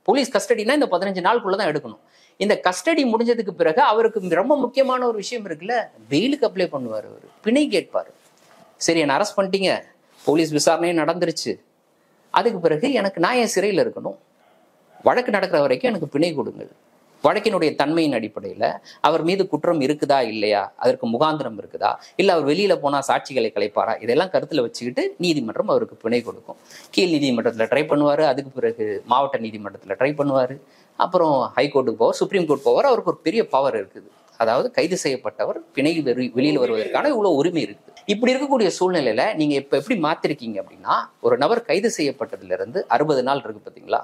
போலீஸ் கஸ்டடினா இந்த 15 நாளுக்குள்ள தான் எடுக்கணும். இந்த கஸ்டடி முடிஞ்சதுக்கு பிறகு அவருக்கு ரொம்ப முக்கியமான ஒரு விஷயம் இருக்குல்ல, பெயிலுக்கு அப்ளை பண்ணுவார். அவர் பிணை கேட்பார். சரி, என்னை அரெஸ்ட் பண்ணிட்டீங்க, போலீஸ் விசாரணையும் நடந்துருச்சு, அதுக்கு பிறகு நான் என் சிறையில் இருக்கணும், வழக்கு நடக்கிற வரைக்கும் எனக்கு பிணை கொடுங்கள். வழக்கினுடைய தன்மையின் அடிப்படையில் அவர் மீது குற்றம் இருக்குதா இல்லையா, அதற்கு முகாந்திரம் இருக்குதா, இல்லை அவர் வெளியில போனால் சாட்சிகளை கலைப்பாரா, இதெல்லாம் கருத்தில் வச்சுக்கிட்டு நீதிமன்றம் அவருக்கு பிணை கொடுக்கும். கீழ் நீதிமன்றத்தில் ட்ரை பண்ணுவார், அதுக்கு பிறகு மாவட்ட நீதிமன்றத்தில் ட்ரை பண்ணுவார், அப்புறம் ஹைகோர்ட்டுக்கு போவார், சுப்ரீம் கோர்ட் போவார். அவருக்கு ஒரு பெரிய பவர் இருக்குது. அதாவது கைது செய்யப்பட்டவர் பிணையில் வெளியில் வருவதற்கான இவ்வளோ உரிமை இருக்குது. இப்படி இருக்கக்கூடிய சூழ்நிலையில நீங்க இப்ப எப்படி மாத்திருக்கீங்க அப்படின்னா, ஒரு நபர் கைது செய்யப்பட்டதுல இருந்து 60 நாள் இருக்கு பார்த்தீங்களா,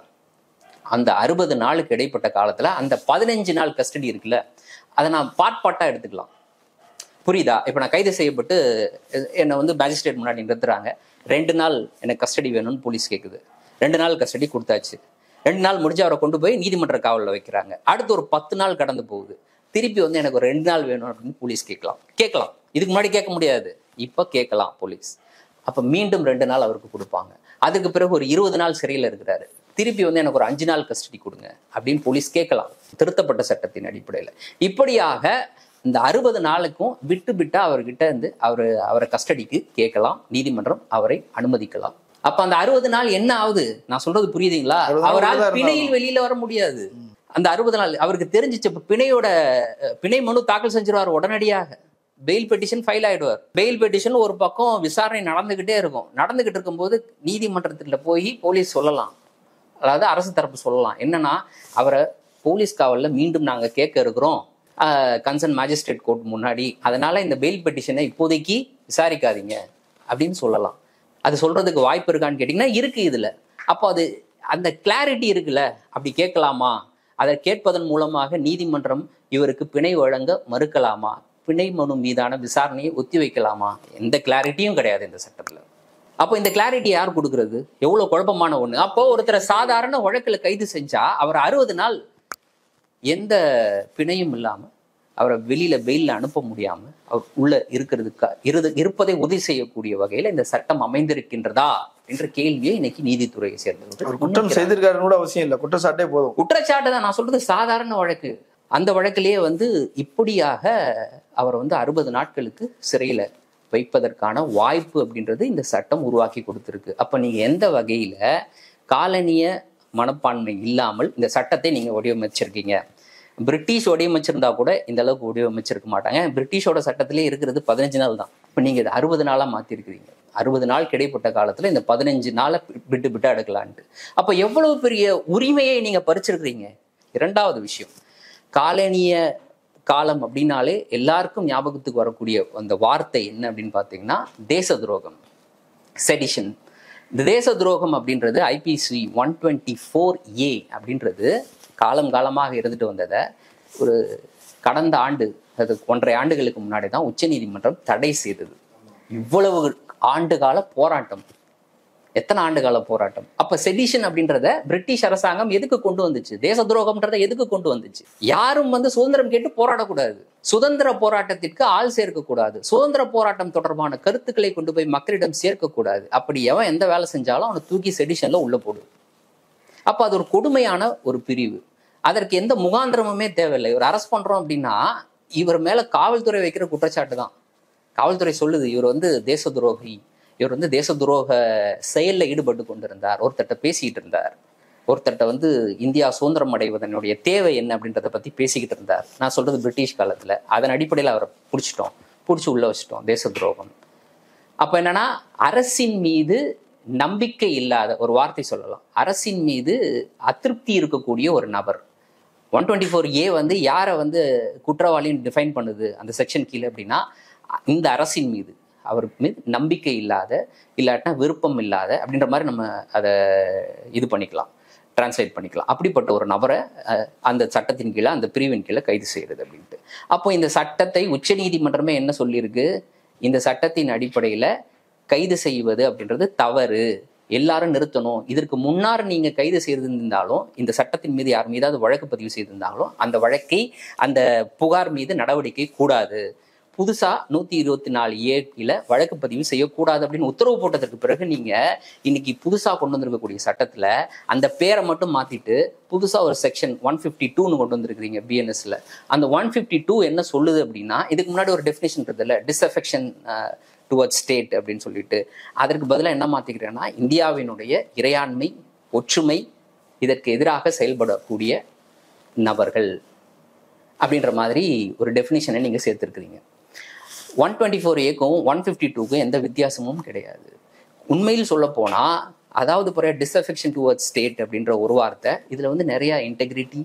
அந்த 60 நாளுக்கு இடைப்பட்ட காலத்துல அந்த 15 நாள் கஸ்டடி இருக்குல்ல, அதை நான் பார்ட்டா எடுத்துக்கலாம். புரியுதா? இப்ப நான் கைது செய்யப்பட்டு என்னை வந்து மேஜிஸ்ட்ரேட் முன்னாடி நிறுத்துறாங்க. 2 நாள் எனக்கு கஸ்டடி வேணும்னு போலீஸ் கேட்குது. 2 நாள் கஸ்டடி கொடுத்தாச்சு. 2 நாள் முடிஞ்சு அவரை கொண்டு போய் நீதிமன்ற காவலில் வைக்கிறாங்க. அடுத்து ஒரு 10 நாள் கடந்து போகுது. திருப்பி வந்து எனக்கு ஒரு 2 நாள் வேணும் அப்படின்னு போலீஸ் கேட்கலாம். இதுக்கு முன்னாடி கேட்க முடியாது, இப்ப கேட்கலாம் போலீஸ். அப்ப மீண்டும் 2 நாள் அவருக்கு கொடுப்பாங்க. அதுக்கு பிறகு ஒரு 20 நாள் சிறையில் இருக்கிறாரு, திருப்பி வந்து எனக்கு ஒரு 5 நாள் கஸ்டடி கொடுங்க அப்படின்னு போலீஸ் கேட்கலாம், திருத்தப்பட்ட சட்டத்தின் அடிப்படையில். இப்படியாக இந்த 60 நாளுக்கும் விட்டா அவர்கிட்ட இருந்து அவரை கஸ்டடிக்கு கேட்கலாம், நீதிமன்றம் அவரை அனுமதிக்கலாம். அப்ப அந்த 60 நாள் என்ன ஆகுது, நான் சொல்றது புரியுதுங்களா? அவரால் பிணையில் வெளியில வர முடியாது. அந்த 60 நாள் அவருக்கு தெரிஞ்சிச்சு. பிணையோட பிணை மனு தாக்கல் செஞ்சிருவார் உடனடியாக. பெயில் பெட்டிஷன் ஃபைல் ஆயிடுவார். பெயில் பெட்டிஷன் ஒரு பக்கம் விசாரணை நடந்துகிட்டே இருக்கும். நடந்துகிட்டு இருக்கும்போது நீதிமன்றத்துல போய் போலீஸ் சொல்லலாம், அதாவது அரசு தரப்பு சொல்லலாம், என்னன்னா அவரை போலீஸ் காவல்ல மீண்டும் நாங்க கேட்க இருக்கிறோம் கன்சர்ன் மேஜிஸ்ட்ரேட் கோர்ட் முன்னாடி, அதனால இந்த பெயில் பெட்டிஷனை இப்போதைக்கு விசாரிக்காதீங்க அப்படின்னு சொல்லலாம். அது சொல்றதுக்கு வாய்ப்பு இருக்கான்னு கேட்டீங்கன்னா இருக்கு இதுல. அப்போ அது அந்த கிளாரிட்டி இருக்குல்ல, அப்படி கேட்கலாமா, அதை கேட்பதன் மூலமாக நீதிமன்றம் இவருக்கு பிணை வழங்க மறுக்கலாமா, பிணை மனு மீதான விசாரணையை ஒத்தி வைக்கலாமா, எந்த கிளாரிட்டியும் கிடையாது இந்த சட்டத்துல. அப்போ இந்த கிளாரிட்டி யார் கொடுக்கறது? எவ்வளவு குழப்பமான ஒண்ணு. அப்போ ஒருத்தரை சாதாரண வழக்குல கைது செஞ்சா அவர் 60 நாள் எந்த பிணையும் இல்லாம அவரை வெளியில பெயில அனுப்ப முடியாம அவர் உள்ள இருப்பதை உறுதி செய்யக்கூடிய வகையில இந்த சட்டம் அமைந்திருக்கின்றதா என்ற கேள்வியை இன்னைக்கு நீதித்துறையை சேர்ந்தவர்கள் குற்றம் செய்திருக்காருன்னு கூட அவசியம் இல்லை, குற்றச்சாட்டே போதும். குற்றச்சாட்டு தான் நான் சொல்றது, சாதாரண வழக்கு. அந்த வழக்கிலேயே இப்படியாக அவர் 60 நாட்களுக்கு சிறையில வைப்பதற்கான வாய்ப்பு அப்படின்றது இந்த சட்டம் உருவாக்கி கொடுத்திருக்கு. அப்ப நீங்க எந்த வகையில காலனிய மனப்பான்மை இல்லாமல் இந்த சட்டத்தை நீங்க வடிவமைச்சிருக்கீங்க? பிரிட்டிஷ் வடிவமைச்சிருந்தா கூட இந்த அளவுக்கு வடிவமைச்சிருக்க மாட்டாங்க. பிரிட்டிஷோட சட்டத்திலே இருக்கிறது 15 நாள் தான். இப்போ நீங்க இது 60 நாளா மாத்திருக்கிறீங்க. 60 நாள் கிடைப்பட்ட காலத்துல இந்த 15 நாளை விட்டு எடுக்கலான்ட்டு. அப்ப எவ்வளவு பெரிய உரிமையை நீங்க பறிச்சிருக்கிறீங்க. இரண்டாவது விஷயம், காலனிய காலம் அப்படின்னாலே எல்லாருக்கும் ஞாபகத்துக்கு வரக்கூடிய அந்த வார்த்தை என்ன அப்படின்னு பார்த்தீங்கன்னா தேச துரோகம், செடிஷன். இந்த தேச துரோகம் அப்படின்றது ஐபிசி 124A அப்படின்றது காலமாக இருந்துட்டு வந்ததை ஒரு கடந்த ஆண்டு, அது 1.5 ஆண்டுகளுக்கு முன்னாடி தான் உச்சநீதிமன்றம் தடை செய்தது. இவ்வளவு ஆண்டுகால போராட்டம், எத்தனை ஆண்டுகால போராட்டம். அப்ப செடிஷன் அப்படின்றத பிரிட்டிஷ் அரசாங்கம் எதுக்கு கொண்டு வந்துச்சு? தேச துரோகம்ன்றதை எதுக்கு கொண்டு வந்துச்சு? யாரும் சுதந்திரம் கேட்டு போராடக்கூடாது, சுதந்திர போராட்டத்திற்கு ஆள் சேர்க்கக்கூடாது, சுதந்திர போராட்டம் தொடர்பான கருத்துக்களை கொண்டு போய் மக்களிடம் சேர்க்கக்கூடாது. அப்படி எவன் எந்த வேலை செஞ்சாலும் அவனை தூக்கி செடிஷன்ல உள்ள போடு. அப்ப அது ஒரு கொடுமையான ஒரு பிரிவு. அதற்கு எந்த முகாந்திரமுமே தேவையில்லை. இவர் அரெஸ்ட் பண்றோம் அப்படின்னா இவர் மேல காவல்துறை வைக்கிற குற்றச்சாட்டு தான். காவல்துறை சொல்லுது இவர் தேச துரோகி, இவர் தேச துரோக செயல்ல ஈடுபட்டு கொண்டிருந்தார், ஒருத்தட்ட பேசிக்கிட்டு இருந்தார், ஒருத்தட்ட இந்தியா சுதந்திரம் அடைவதனுடைய தேவை என்ன அப்படின்றத பத்தி பேசிக்கிட்டு இருந்தார். நான் சொல்றது பிரிட்டிஷ் காலத்துல. அதன் அடிப்படையில் அவரை பிடிச்சி உள்ள வச்சிட்டோம், தேச துரோகம். அப்ப என்னன்னா அரசின் மீது நம்பிக்கை இல்லாத, ஒரு வார்த்தை சொல்லலாம், அரசின் மீது அதிருப்தி இருக்கக்கூடிய ஒரு நபர். 124A யாரை குற்றவாளின்னு டிஃபைன் பண்ணுது அந்த செக்ஷன் கீழே அப்படின்னா, இந்த அரசின் மீது அவர் மீது நம்பிக்கை இல்லாத, இல்லாட்டினா விருப்பம் இல்லாத அப்படின்ற மாதிரி நம்ம அதை இது பண்ணிக்கலாம், டிரான்ஸ்லேட் பண்ணிக்கலாம். அப்படிப்பட்ட ஒரு நபரை அந்த சட்டத்தின் கீழே, அந்த பிரிவின் கீழே கைது செய்யறது அப்படின்ட்டு. அப்போ இந்த சட்டத்தை உச்ச நீதிமன்றமே என்ன சொல்லியிருக்கு? இந்த சட்டத்தின் அடிப்படையில கைது செய்வது அப்படின்றது தவறு, எல்லாரும் நிறுத்தணும். இதற்கு முன்னார் நீங்க கைது செய்திருந்தாலும், இந்த சட்டத்தின் மீது யார் மீதாவது வழக்கு பதிவு செய்திருந்தாலும் அந்த வழக்கை, அந்த புகார் மீது நடவடிக்கை கூடாது. புதுசா 124A கீழே வழக்கு பதிவு செய்யக்கூடாது அப்படின்னு உத்தரவு போட்டதற்கு பிறகு நீங்க இன்னைக்கு புதுசா கொண்டு வந்திருக்கக்கூடிய சட்டத்துல அந்த பேரை மட்டும் மாத்திட்டு புதுசா ஒரு செக்ஷன் 152ன்னு கொண்டு வந்திருக்கிறீங்க பிஎன்எஸ்ல. அந்த 152 என்ன சொல்லுது அப்படின்னா, இதுக்கு முன்னாடி ஒரு டெஃபினேஷன் இருக்குல்ல, டிஸ்அஃபெக்ஷன் டுவர்ட்ஸ் ஸ்டேட் அப்படின்னு சொல்லிட்டு, அதற்கு பதிலாக என்ன மாத்திக்கிறேன்னா, இந்தியாவினுடைய இறையாண்மை, ஒற்றுமை, இதற்கு எதிராக செயல்படக்கூடிய நபர்கள் அப்படின்ற மாதிரி ஒரு டெஃபினிஷனை நீங்க சேர்த்திருக்கிறீங்க. 124Aக்கும் 152க்கும் எந்த வித்தியாசமும் கிடையாது. உண்மையில் சொல்ல போனா, அதாவது டிஸ்அஃபெக்ஷன் டுவர்ட்ஸ் ஸ்டேட் அப்படின்ற ஒரு வார்த்தை இதுல நிறைய இன்டெகிரிட்டி,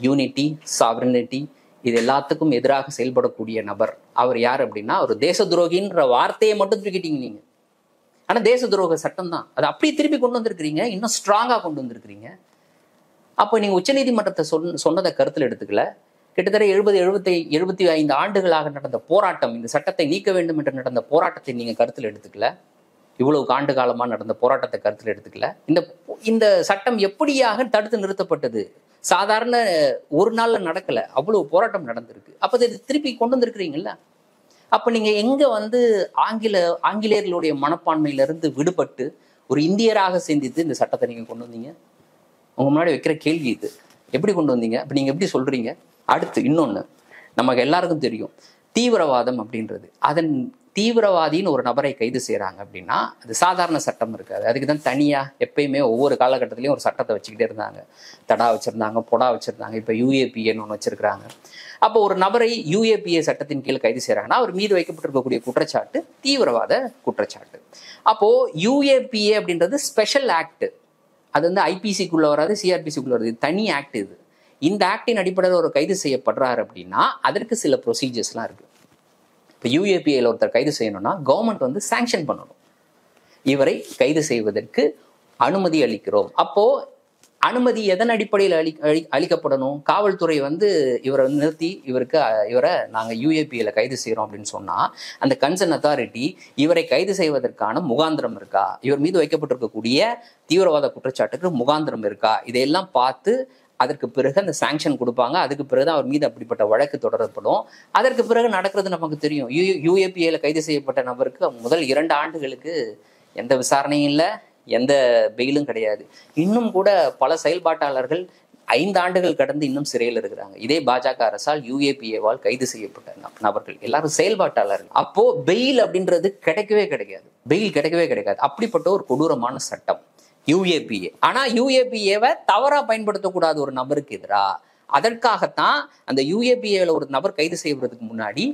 யூனிட்டி, சாவரனிட்டி, இது எல்லாத்துக்கும் எதிராக செயல்படக்கூடிய நபர். அவர் யார் அப்படின்னா, ஒரு தேச துரோகின்ற வார்த்தையை மட்டும் தூக்கிட்டீங்க நீங்க. ஆனா தேச துரோக சட்டம் தான், அதை அப்படியே திருப்பி கொண்டு வந்திருக்கிறீங்க, இன்னும் ஸ்ட்ராங்கா கொண்டு வந்திருக்கிறீங்க. அப்போ நீங்க உச்சநீதிமன்றத்தை சொன்னதை கருத்தில் எடுத்துக்கல. கிட்டத்தட்ட 75 ஆண்டுகளாக நடந்த போராட்டம், இந்த சட்டத்தை நீக்க வேண்டும் என்று நடந்த போராட்டத்தை நீங்க கருத்தில் எடுத்துக்கல. இவ்வளவு ஆண்டு காலமா நடந்த போராட்டத்தை கருத்தில் எடுத்துக்கல. இந்த சட்டம் எப்படியாக தடுத்து நிறுத்தப்பட்டது? சாதாரண ஒரு நாள்ல நடக்கல, அவ்வளவு போராட்டம் நடந்திருக்கு. அப்ப இதை திருப்பி கொண்டு வந்திருக்கிறீங்கல்ல. அப்ப நீங்க எங்க ஆங்கிலேயர்களுடைய மனப்பான்மையிலிருந்து விடுபட்டு ஒரு இந்தியராக சிந்தித்து இந்த சட்டத்தை நீங்க கொண்டு வந்தீங்க? உங்க முன்னாடி வைக்கிற கேள்வி இது. எப்படி கொண்டு வந்தீங்க? அப்ப நீங்க எப்படி சொல்றீங்க? அடுத்து இன்னொன்னு, நமக்கு எல்லாருக்கும் தெரியும், தீவிரவாதம் அப்படின்றது, அதன் தீவிரவாதின்னு ஒரு நபரை கைது செய்கிறாங்க அப்படின்னா அது சாதாரண சட்டம் இருக்காது. அதுக்கு தான் தனியாக எப்பயுமே ஒவ்வொரு காலகட்டத்திலையும் ஒரு சட்டத்தை வச்சுக்கிட்டே இருந்தாங்க. தடா வச்சுருந்தாங்க, பொடா வச்சுருந்தாங்க, இப்போ யூஏபிஏன்னு ஒன்று வச்சுருக்கிறாங்க. அப்போ ஒரு நபரை யூஏபிஏ சட்டத்தின் கீழ் கைது செய்கிறாங்கன்னா அவர் மீது வைக்கப்பட்டிருக்கக்கூடிய குற்றச்சாட்டு தீவிரவாத குற்றச்சாட்டு. அப்போது யூஏபிஏ அப்படின்றது ஸ்பெஷல் ஆக்ட். அது வந்து ஐபிசிக்குள்ளே வராது, சிஆர்பிசிக்குள்ளே வராது, தனி ஆக்ட் இது. இந்த ஆக்டின் அடிப்படையில் ஒரு கைது செய்யப்படுறாரு அப்படின்னா அதற்கு சில ப்ரொசீஜர்ஸ்லாம் இருக்குது. இப்போ யூஏபிஏல ஒருத்தர் கைது செய்யணும்னா கவர்மெண்ட் வந்து சாங்ஷன் பண்ணணும், இவரை கைது செய்வதற்கு அனுமதி அளிக்கிறோம். அப்போது அனுமதி எதன் அடிப்படையில் அளிக்கப்படணும்? காவல்துறை வந்து இவரை வந்து நிறுத்தி இவரை நாங்கள் யூஏபிஏல கைது செய்கிறோம் அப்படின்னு சொன்னால் அந்த கன்சர்ன் அத்தாரிட்டி இவரை கைது செய்வதற்கான முகாந்திரம் இருக்கா, இவர் மீது வைக்கப்பட்டிருக்கக்கூடிய தீவிரவாத குற்றச்சாட்டுக்கு முகாந்திரம் இருக்கா, இதையெல்லாம் பார்த்து அதற்கு பிறகு அந்த சாங்ஷன் கொடுப்பாங்க. அதுக்கு பிறகு அவர் மீது அப்படிப்பட்ட வழக்கு தொடரப்படும். அதற்கு பிறகு நடக்கிறது நமக்கு தெரியும். யூஏபிஏல கைது செய்யப்பட்ட நபருக்கு முதல் 2 ஆண்டுகளுக்கு எந்த விசாரணையும் இல்லை, எந்த பெயிலும் கிடையாது. இன்னும் கூட பல செயல்பாட்டாளர்கள் 5 ஆண்டுகள் கடந்து இன்னும் சிறையில் இருக்கிறாங்க. இதே பாஜக அரசால் யூஏபிஏவால் கைது செய்யப்பட்ட நபர்கள் எல்லாரும் செயல்பாட்டாளர்கள். அப்போ பெயில் அப்படின்றது கிடைக்கவே கிடைக்காது. அப்படிப்பட்ட ஒரு கொடூரமான சட்டம் யூஏபிஏ. ஆனா யூஏபிஏவை தவறா பயன்படுத்தக்கூடாது ஒரு நபருக்கு எதிராக. அதற்காகத்தான் அந்த யூஏபிஏல ஒரு நபர் கைது செய்வதற்கு முன்னாடி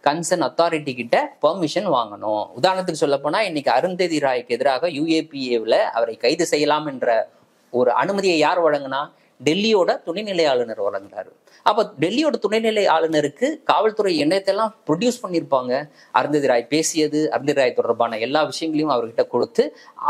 கன்சர்ன் அத்தாரிட்டி கிட்ட பெர்மிஷன் வாங்கணும். உதாரணத்துக்கு சொல்ல போனா இன்னைக்கு அருந்ததி ராய்க்கு எதிராக யூஏபிஏவில் அவரை கைது செய்யலாம் என்ற ஒரு அனுமதியை யார் வழங்கினா? டெல்லியோட துணைநிலை ஆளுநர் வழங்குறாரு. அப்போ டெல்லியோட துணைநிலை ஆளுநருக்கு காவல்துறை என்னத்தையெல்லாம் ப்ரொடியூஸ் பண்ணியிருப்பாங்க, அருந்ததி ராய் பேசியது, அருந்ததி ராய் தொடர்பான எல்லா விஷயங்களையும் அவர்கிட்ட கொடுத்து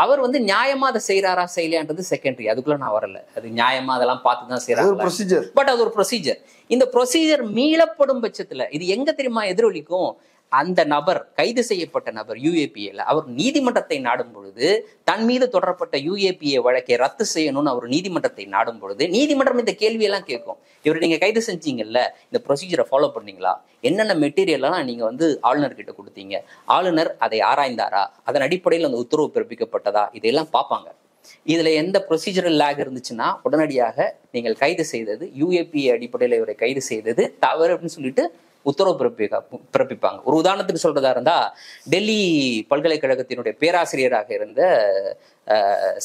அவர் வந்து நியாயமா அதை செய்யறாரா செய்யலையான்றது செகண்டரி. அதுக்குள்ள நான் வரல, அது நியாயமா அதெல்லாம் பார்த்து தான் செய்யறாங்க. பட் அது ஒரு ப்ரொசீஜர். இந்த ப்ரொசீஜர் மீளப்படும் பட்சத்துல இது எங்க தெரியுமா எதிரொலிக்கும்? அந்த நபர், கைது செய்யப்பட்ட நபர் யூஏபிஏல அவர் நீதிமன்றத்தை நாடும் பொழுது, தன் மீது தொடரப்பட்ட யூஏபிஏ வழக்கை ரத்து செய்யணும்னு அவர் நீதிமன்றத்தை நாடும் பொழுது நீதிமன்றம் இந்த கேள்வியெல்லாம் கேட்கும். இவர் நீங்க கைது செஞ்சீங்கல்ல, இந்த ப்ரொசீஜரை ஃபாலோ பண்ணீங்களா, என்னென்ன மெட்டீரியல்லாம் நீங்க வந்து ஆளுநர் கிட்ட கொடுத்தீங்க, ஆளுநர் அதை ஆராய்ந்தாரா, அதன் அடிப்படையில் அந்த உத்தரவு பிறப்பிக்கப்பட்டதா, இதையெல்லாம் பார்ப்பாங்க. இதுல எந்த ப்ரொசீஜரல் லேக் இருந்துச்சுன்னா உடனடியாக நீங்கள் கைது செய்தது யூஏபிஏ அடிப்படையில் இவரை கைது செய்தது தவறு அப்படின்னு சொல்லிட்டு உத்தரவு பிறப்பிப்பாங்க. ஒரு உதாரணத்துக்கு சொல்றதா இருந்தா, டெல்லி பல்கலைக்கழகத்தினுடைய பேராசிரியராக இருந்த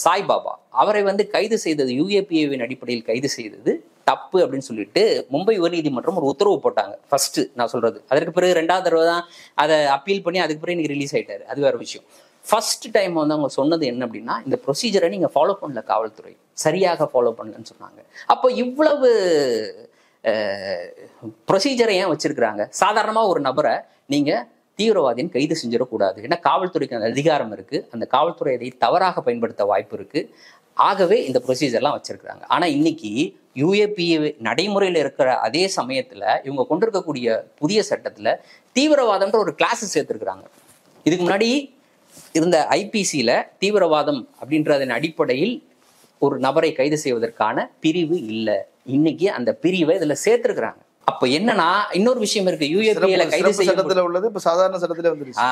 சாய்பாபா அவரை வந்து கைது செய்தது யூஏபிஏவின் அடிப்படையில் கைது செய்தது தப்பு அப்படின்னு சொல்லிட்டு மும்பை உயர்நீதிமன்றம் ஒரு உத்தரவு போட்டாங்க. ஃபர்ஸ்ட் நான் சொல்றது, அதற்கு பிறகு 2வது தடவை தான் அதை அப்பீல் பண்ணி அதுக்கு பிறகு இன்னைக்கு ரிலீஸ் ஆயிட்டாரு, அது வேற விஷயம். ஃபர்ஸ்ட் டைம் வந்து அவங்க சொன்னது என்ன அப்படின்னா, இந்த ப்ரொசீஜரை நீங்க ஃபாலோ பண்ணல, காவல்துறை சரியாக ஃபாலோ பண்ணலன்னு சொன்னாங்க. அப்போ இவ்வளவு ப்ரொசீஜரை ஏன் வச்சிருக்கிறாங்க? சாதாரணமாக ஒரு நபரை நீங்க தீவிரவாதியின் கைது செஞ்சிடக்கூடாது, ஏன்னா காவல்துறைக்கு அந்த அதிகாரம் இருக்கு, அந்த காவல்துறை அதை தவறாக பயன்படுத்த வாய்ப்பு இருக்கு. ஆகவே இந்த ப்ரொசீஜர்லாம் வச்சிருக்கிறாங்க. ஆனா இன்னைக்கு யூஏபிஏ நடைமுறையில் இருக்கிற அதே சமயத்துல இவங்க கொண்டிருக்கக்கூடிய புதிய சட்டத்துல தீவிரவாதம்ன்ற ஒரு கிளாஸ் சேர்த்திருக்கிறாங்க. இதுக்கு முன்னாடி இருந்த ஐபிசியில தீவிரவாதம் அப்படின்றதன் அடிப்படையில் ஒரு நபரை கைது செய்வதற்கான பிரிவு இல்லை. இன்னைக்கு அந்த பிரிவை இதுல சேர்த்திருக்கிறாங்க. அப்ப என்னன்னா இன்னொரு விஷயம் இருக்கு, யூஏபிஏல கைது செய்யப்பட்டதுல உள்ளது இப்ப சாதாரண சட்டத்துல வந்துருச்சு.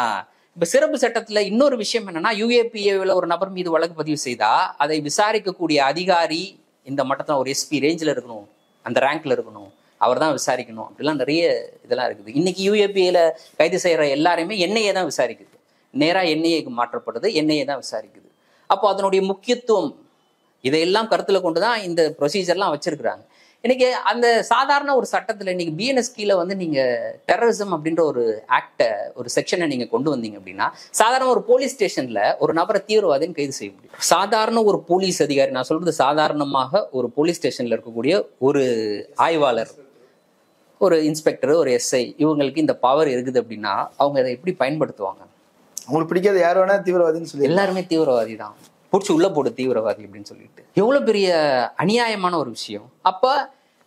இப்ப சிறப்பு சட்டத்துல இன்னொரு விஷயம் என்னன்னா, யூஏபிஏல ஒரு நபர் மீது வழக்கு பதிவு செய்தா அதை விசாரிக்கக்கூடிய அதிகாரி இந்த மட்டத்துல ஒரு எஸ்பி ரேஞ்சில் இருக்கணும், அந்த ரேங்க்ல இருக்கணும், அவர் தான் விசாரிக்கணும், அப்படிலாம் நிறைய இதெல்லாம் இருக்குது. இன்னைக்கு யூஏபிஏல கைது செய்யற எல்லாருமே என்ஐஏ தான் விசாரிக்குது, நேரா என்ஐஏக்கு மாற்றப்படுது, என்ஐஏ தான் விசாரிக்குது. அப்போ அதனுடைய முக்கியத்துவம் இதையெல்லாம் கருத்துல கொண்டுதான் இந்த ப்ரொசீஜர்லாம் வச்சிருக்கிறாங்க. இன்னைக்கு அந்த சாதாரண ஒரு சட்டத்துல இன்னைக்கு பிஎன்எஸ் கீழே வந்து நீங்க டெரரிசம் அப்படின்ற ஒரு ஆக்டை, ஒரு செக்ஷனை நீங்க கொண்டு வந்தீங்க அப்படின்னா, சாதாரண ஒரு போலீஸ் ஸ்டேஷன்ல ஒரு நபரை தீவிரவாதின்னு கைது செய்ய முடியும். சாதாரண ஒரு போலீஸ் அதிகாரி, நான் சொல்றது சாதாரணமாக ஒரு போலீஸ் ஸ்டேஷன்ல இருக்கக்கூடிய ஒரு ஆய்வாளர், ஒரு இன்ஸ்பெக்டர், ஒரு எஸ்ஐ, இவங்களுக்கு இந்த பவர் இருக்குது அப்படின்னா அவங்க அதை எப்படி பயன்படுத்துவாங்க? அவங்களுக்கு பிடிக்காத யார் வேணா தீவிரவாதின்னு சொல்லி எல்லாருமே தீவிரவாதி தான், பிடிச்சி உள்ள போடு தீவிரவாதி அப்படின்னு சொல்லிட்டு. எவ்வளவு பெரிய அநியாயமான ஒரு விஷயம். அப்ப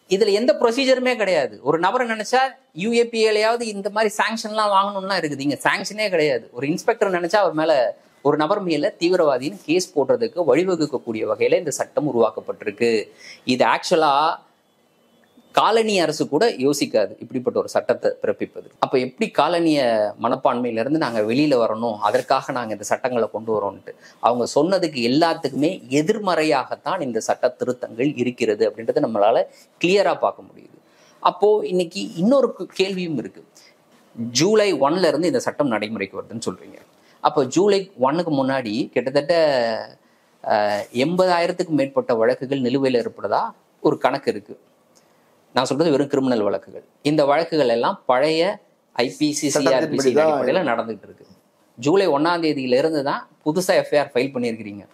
இதுல எந்த ப்ரொசீஜருமே கிடையாது. ஒரு நபரை நினைச்சா யூஏபிஏலையாவது இந்த மாதிரி சாங்ஷன்லாம் வாங்கணும்லாம் இருக்குது, இங்க சாங்ஷனே கிடையாது. ஒரு இன்ஸ்பெக்டர் நினைச்சா அவர் மேல, ஒரு நபர் மேல தீவிரவாதின்னு கேஸ் போடுறதுக்கு வழிவகுக்கக்கூடிய வகையில இந்த சட்டம் உருவாக்கப்பட்டிருக்கு. இது ஆக்சுவலா காலனி அரசு கூட யோசிக்காது இப்படிப்பட்ட ஒரு சட்டத்தை பிறப்பிப்பது. அப்ப எப்படி காலனிய மனப்பான்மையிலிருந்து நாங்க வெளியில வரணும், அதற்காக நாங்க இந்த சட்டங்களை கொண்டு வரோம்ட்டு அவங்க சொன்னதுக்கு எல்லாத்துக்குமே எதிர்மறையாகத்தான் இந்த சட்ட திருத்தங்கள் இருக்கிறது அப்படின்றத நம்மளால கிளியரா பார்க்க முடியுது. அப்போ இன்னைக்கு இன்னொரு கேள்வியும் இருக்கு. ஜூலை 1ல இருந்து இந்த சட்டம் நடைமுறைக்கு வருதுன்னு சொல்றீங்க. அப்போ ஜூலை 1க்கு முன்னாடி கிட்டத்தட்ட 80,000க்கு மேற்பட்ட வழக்குகள் நிலுவையில் இருப்பதா ஒரு கணக்கு இருக்கு. நான் சொல்றது வெறும் கிரிமினல் வழக்குகள். இந்த வழக்குகள் எல்லாம் பழைய ஐபிசி சிஆர்பிசி அடிப்படையில் நடந்துகிட்டு இருக்கு. ஜூலை 1ஆம் தேதியிலிருந்து தான் புதுசா எஃப்ஐஆர் ஃபைல் பண்ணியிருக்கிறீங்க.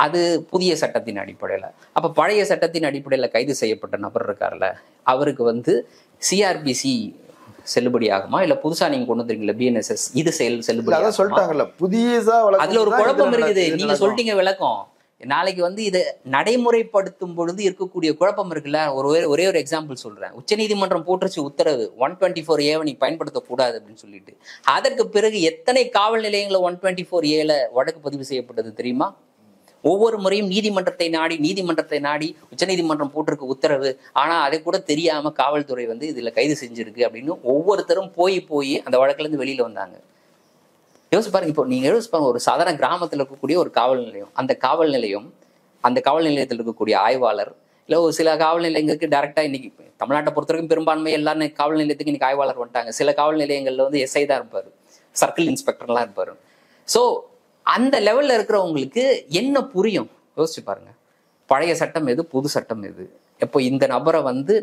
அது புதிய சட்டத்தின் அடிப்படையில். அப்போ பழைய சட்டத்தின் அடிப்படையில் கைது செய்யப்பட்ட நபர் இருக்கார்ல, அவருக்கு சிஆர்பிசி செல்லுபடி ஆகுமா, இல்ல புதுசா நீங்க கொண்டு வந்தீங்களா பிஎன்எஸ்எஸ் இது செல்லுபடி சொல்லிட்டாங்கல்ல புதியதா? அதுல ஒரு குழப்பம் இருக்குது. நீங்க சொல்லிட்டீங்க விளக்கம். நாளைக்கு இதை நடைமுறைப்படுத்தும் பொழுது இருக்கக்கூடிய குழப்பம் இருக்குல்ல. ஒரே ஒரு எக்ஸாம்பிள் சொல்றேன். உச்சநீதிமன்றம் போட்டுருச்சு உத்தரவு 124A நீ பயன்படுத்தக்கூடாது அப்படின்னு சொல்லிட்டு. அதற்கு பிறகு எத்தனை காவல் நிலையங்கள 124A வழக்கு பதிவு செய்யப்பட்டது தெரியுமா? ஒவ்வொரு முறையும் நீதிமன்றத்தை நாடி உச்சநீதிமன்றம் போட்டிருக்க உத்தரவு, ஆனா அதை கூட தெரியாம காவல்துறை இதுல கைது செஞ்சிருக்கு அப்படின்னு ஒவ்வொருத்தரும் போய் அந்த வழக்குல இருந்து வெளியில வந்தாங்க. யோசிச்சு பாருங்க. இப்போ நீங்க யோசிச்சு பாருங்க, ஒரு சாதாரண கிராமத்துல இருக்கக்கூடிய ஒரு காவல் நிலையம், அந்த காவல் நிலையத்தில் இருக்கக்கூடிய ஆய்வாளர், இல்ல ஒரு சில காவல் நிலையங்களுக்கு டைரக்டா இன்னைக்கு தமிழ்நாட்டை பொறுத்த வரைக்கும் பெரும்பான்மை எல்லாரும் காவல் நிலையத்துக்கு இன்னைக்கு ஆய்வாளர் வந்துட்டாங்க. சில காவல் நிலையங்கள்ல எஸ்ஐ தான் இருப்பாரு, சர்க்கிள் இன்ஸ்பெக்டர்லாம் இருப்பாரு. ஸோ அந்த லெவல்ல இருக்கிறவங்களுக்கு என்ன புரியும்? யோசிச்சு பாருங்க. பழைய சட்டம் எது, புது சட்டம் எது? இப்போ இந்த நபரை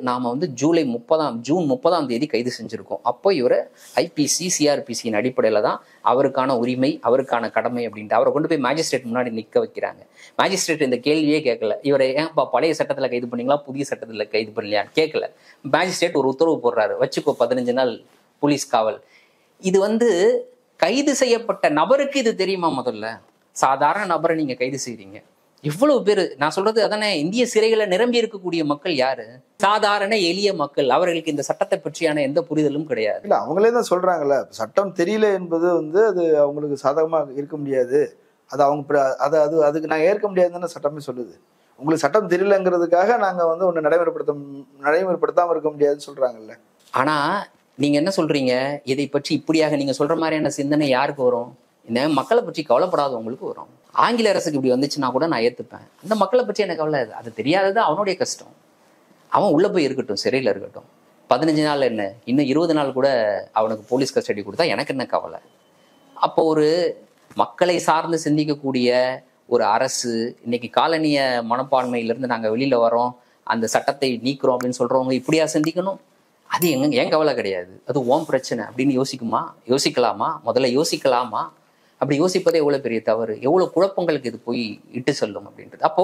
நாம ஜூன் 30ஆம் தேதி கைது செஞ்சிருக்கோம். அப்போ இவரை ஐபிசி சிஆர்பிசியின் அடிப்படையில தான் அவருக்கான உரிமை, அவருக்கான கடமை அப்படின்ட்டு அவரை கொண்டு போய் மேஜிஸ்ட்ரேட் முன்னாடி நிற்க வைக்கிறாங்க. மேஜிஸ்ட்ரேட் இந்த கேள்வியே கேட்கல. இவரை ஏன்ப்பா பழைய சட்டத்துல கைது பண்ணீங்களா, புதிய சட்டத்துல கைது பண்ணலையான்னு கேட்கல. மேஜிஸ்ட்ரேட் ஒரு உத்தரவு போடுறாரு, வச்சுக்கோ 15 நாள் போலீஸ் காவல். இது கைது செய்யப்பட்ட நபருக்கு இது தெரியுமா? முதல்ல சாதாரண நபரை நீங்க கைது செய்றீங்க. இவ்வளவு பேரு, நான் சொல்றது அதானே, இந்திய சிறைகளை நிரம்பி இருக்கக்கூடிய மக்கள் யாரு? சாதாரண எளிய மக்கள். அவர்களுக்கு இந்த சட்டத்தை பற்றியான எந்த புரிதலும் கிடையாது. இல்ல, அவங்களே தான் சொல்றாங்கல்ல, சட்டம் தெரியல என்பது அது அவங்களுக்கு சாதகமா இருக்க முடியாது. அது அவங்க அதுக்கு நாங்க ஏற்க முடியாதுன்னு சட்டமே சொல்லுது. உங்களுக்கு சட்டம் தெரியலங்கிறதுக்காக நாங்க ஒன்னு நடைமுறைப்படுத்தாம இருக்க முடியாதுன்னு சொல்றாங்கல்ல. ஆனா நீங்க என்ன சொல்றீங்க? இதை பற்றி இப்படியாக நீங்க சொல்ற மாதிரியான சிந்தனை யாருக்கு வரும்? இந்த மக்களை பற்றி கவலைப்படாதவங்களுக்கு வரும். ஆங்கில அரசுக்கு இப்படி வந்துச்சுன்னா கூட நான் ஏத்துப்பேன். இந்த மக்களை பற்றி எனக்கு கவலை. அது தெரியாதது அவனுடைய கஷ்டம். அவன் உள்ள போய் இருக்கட்டும், சிறையில் இருக்கட்டும். 15 நாள் என்ன, இன்னும் 20 நாள் கூட அவனுக்கு போலீஸ் கஸ்டடி கொடுத்தா எனக்கு என்ன கவலை? அப்போ ஒரு மக்களை சார்ந்து சிந்திக்கக்கூடிய ஒரு அரசு இன்னைக்கு காலனிய மனப்பான்மையிலிருந்து நாங்க வெளியில வரோம், அந்த சட்டத்தை நீக்கிறோம் அப்படின்னு சொல்றவங்க இப்படியா சிந்திக்கணும்? அது ஏன் கவலை கிடையாது, அது ஓம் பிரச்சனை அப்படின்னு யோசிக்கலாமா? முதல்ல யோசிக்கலாமா? அப்படி யோசிப்பதே எவ்வளவு பெரிய தவறு, எவ்வளவு குழப்பங்களுக்கு இது போய் இட்டு செல்லும் அப்படின்றது. அப்போ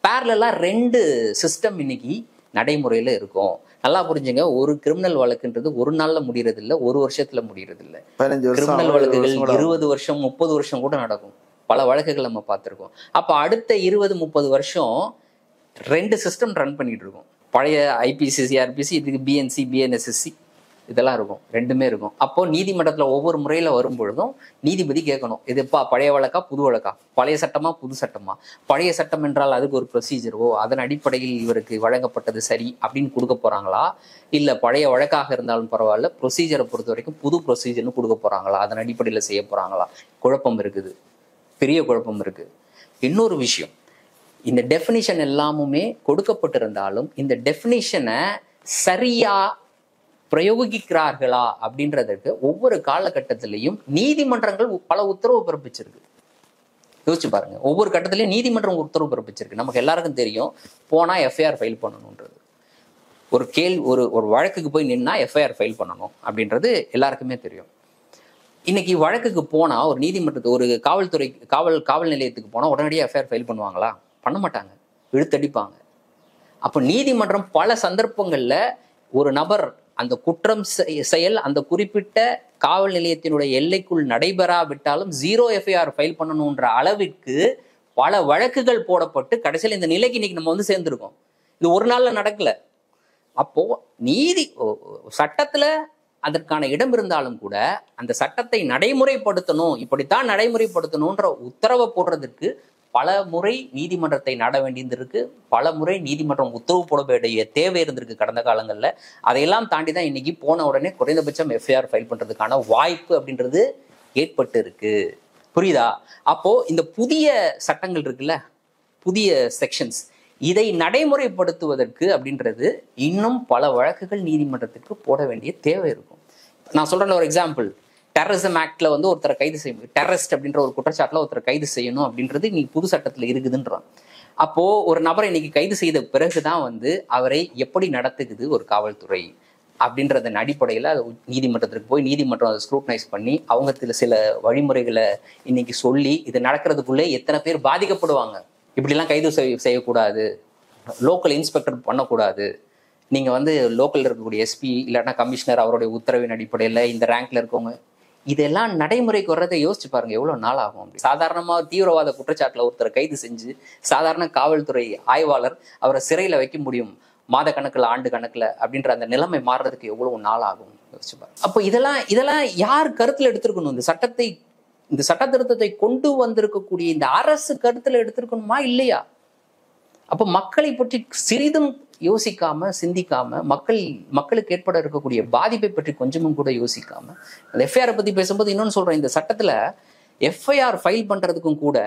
பேரலா 2 சிஸ்டம் இன்னைக்கு நடைமுறையில இருக்கும். நல்லா புரிஞ்சுங்க. ஒரு கிரிமினல் வழக்குன்றது ஒரு நாள்ல முடியறது இல்லை, ஒரு வருஷத்துல முடியறது இல்லை. கிரிமினல் வழக்குகள் 20 வருஷம் 30 வருஷம் கூட நடக்கும். பல வழக்குகள் நம்ம பார்த்திருக்கோம். அப்ப அடுத்த 20-30 வருஷம் 2 சிஸ்டம் ரன் பண்ணிட்டு இருக்கோம். பழைய ஐபிசி சிஆர்பிசி, இதுக்கு பிஎன்சி பிஎன்எஸ்எஸ்சி இதெல்லாம் இருக்கும், 2மே இருக்கும். அப்போ நீதிமன்றத்துல ஒவ்வொரு முறையில வரும் பொழுதும் நீதிபதி கேட்கணும், இதுப்பா பழைய வழக்கா புது வழக்கா, பழைய சட்டமா புது சட்டமா? பழைய சட்டம் என்றால் அதுக்கு ஒரு ப்ரொசீஜரோ, அதன் அடிப்படையில் இவருக்கு வழங்கப்பட்டது சரி அப்படின்னு கொடுக்க போறாங்களா, இல்ல பழைய வழக்காக இருந்தாலும் பரவாயில்ல, ப்ரொசீஜரை பொறுத்த வரைக்கும் புது ப்ரொசீஜர்னு கொடுக்க போறாங்களா, அதன் அடிப்படையில செய்ய போறாங்களா? குழப்பம் இருக்குது, பெரிய குழப்பம் இருக்கு. இன்னொரு விஷயம், இந்த டெஃபினிஷன் எல்லாமுமே கொடுக்கப்பட்டிருந்தாலும் இந்த டெஃபினிஷனை சரியா பிரயோகிக்கிறார்களா அப்படின்றதுக்கு ஒவ்வொரு காலகட்டத்திலையும் நீதிமன்றங்கள் பல உத்தரவு பிறப்பிச்சிருக்கு. யோசிச்சு பாருங்க. ஒவ்வொரு கட்டத்திலையும் நீதிமன்றம் உத்தரவு பிறப்பிச்சிருக்கு. நமக்கு எல்லாருக்கும் தெரியும், போனா எஃப்ஐஆர் ஃபைல் பண்ணணும்ன்றது. ஒரு வழக்குக்கு போய் நின்னா எஃப்ஐஆர் ஃபைல் பண்ணணும் அப்படின்றது எல்லாருக்குமே தெரியும். இன்னைக்கு வழக்குக்கு போனா ஒரு நீதிமன்றத்துக்கு, ஒரு காவல் நிலையத்துக்கு போனா உடனடியாக எஃப்ஐஆர் ஃபைல் பண்ணுவாங்களா? பண்ண மாட்டாங்க, இழுத்தடிப்பாங்க. அப்போ நீதிமன்றம் பல சந்தர்ப்பங்கள்ல ஒரு நபர் அந்த குற்றம் செயல் அந்த குறிப்பிட்ட காவல் நிலையத்தினுடைய எல்லைக்குள் நடைபெறாவிட்டாலும் 0 எஃப்ஐஆர் ஃபைல் பண்ணணுன்ற அளவிற்கு பல வழக்குகள் போடப்பட்டு கடைசியில் இந்த நிலைக்கு இன்னைக்கு நம்ம சேர்ந்திருக்கோம். இது ஒரு நாள்ல நடக்கல. அப்போ சட்டத்துல அதற்கான இடம் இருந்தாலும் கூட அந்த சட்டத்தை நடைமுறைப்படுத்தணும், இப்படித்தான் நடைமுறைப்படுத்தணும்ன்ற உத்தரவை போடுறதுக்கு பல முறை நீதிமன்றத்தை நாட வேண்டியிருந்திருக்கு, பல முறை நீதிமன்றம் உத்தரவு போட வேண்டிய தேவை இருந்திருக்கு கடந்த காலங்களில். அதையெல்லாம் தாண்டி தான் இன்னைக்கு போன உடனே குறைந்தபட்சம் எஃப்ஐஆர் ஃபைல் பண்றதுக்கான வாய்ப்பு அப்படின்றது ஏற்பட்டு இருக்கு. புரியுதா? அப்போ இந்த புதிய சட்டங்கள் இருக்குல்ல, புதிய செக்ஷன்ஸ், இதை நடைமுறைப்படுத்துவதற்கு அப்படின்றது இன்னும் பல வழக்குகள் நீதிமன்றத்திற்கு போட வேண்டிய தேவை இருக்கும். நான் சொல்றேன் ஒரு எக்ஸாம்பிள். டெரரிசம் ஆக்ட்ல வந்து ஒருத்தரை கைது செய்யணும், டெரரிஸ்ட் அப்படின்ற ஒரு குற்றச்சாட்டுல ஒருத்தரை கைது செய்யணும் அப்படின்றது இன்னைக்கு புது சட்டத்துல இருக்குதுன்றான். அப்போ ஒரு நபரை இன்னைக்கு கைது செய்த பிறகுதான் வந்து அவரை எப்படி நடத்துக்குது ஒரு காவல்துறை அப்படின்றதன் அடிப்படையில் நீதிமன்றத்திற்கு போய் நீதிமன்றம் அதை ஸ்க்ரூட்டனைஸ் பண்ணி அவங்க சில வழிமுறைகளை இன்னைக்கு சொல்லி இது நடக்கிறதுக்குள்ளே எத்தனை பேர் பாதிக்கப்படுவாங்க. இப்படிலாம் கைது செய்யக்கூடாது, லோக்கல் இன்ஸ்பெக்டர் பண்ணக்கூடாது, நீங்க வந்து லோக்கல்ல இருக்கக்கூடிய எஸ்பி இல்லைன்னா கமிஷனர் அவருடைய உத்தரவின் அடிப்படையில் இந்த ரேங்க்ல இருக்கவங்க, இதெல்லாம் நடைமுறைக்கு வர்றதை யோசிச்சு பாருங்க எவ்வளவு நாள் ஆகும். சாதாரணமா தீவிரவாத குற்றச்சாட்டுல ஒருத்தரை கைது செஞ்சு சாதாரண காவல்துறை ஆய்வாளர் அவரை சிறையில வைக்க முடியும் மாத கணக்குல ஆண்டு கணக்குல அப்படின்ற அந்த நிலைமை மாறுறதுக்கு எவ்வளவு நாள் ஆகும் யோசிச்சு பாருங்க. அப்போ இதெல்லாம் யார் கருத்துல எடுத்திருக்கணும்? இந்த சட்ட திருத்தத்தை கொண்டு வந்திருக்கக்கூடிய இந்த அரசு கருத்துல எடுத்திருக்கணுமா இல்லையா? அப்போ மக்களை பற்றி சிறிதும் யோசிக்காம சிந்திக்காம மக்களுக்கு ஏற்பட இருக்கக்கூடிய பாதிப்பை பற்றி கொஞ்சமும் கூட யோசிக்காம அந்த எஃப்ஐஆர் பத்தி பேசும்போது இன்னொன்னு சொல்றேன், இந்த சட்டத்துல எஃப்ஐஆர் ஃபைல் பண்றதுக்கும் கூட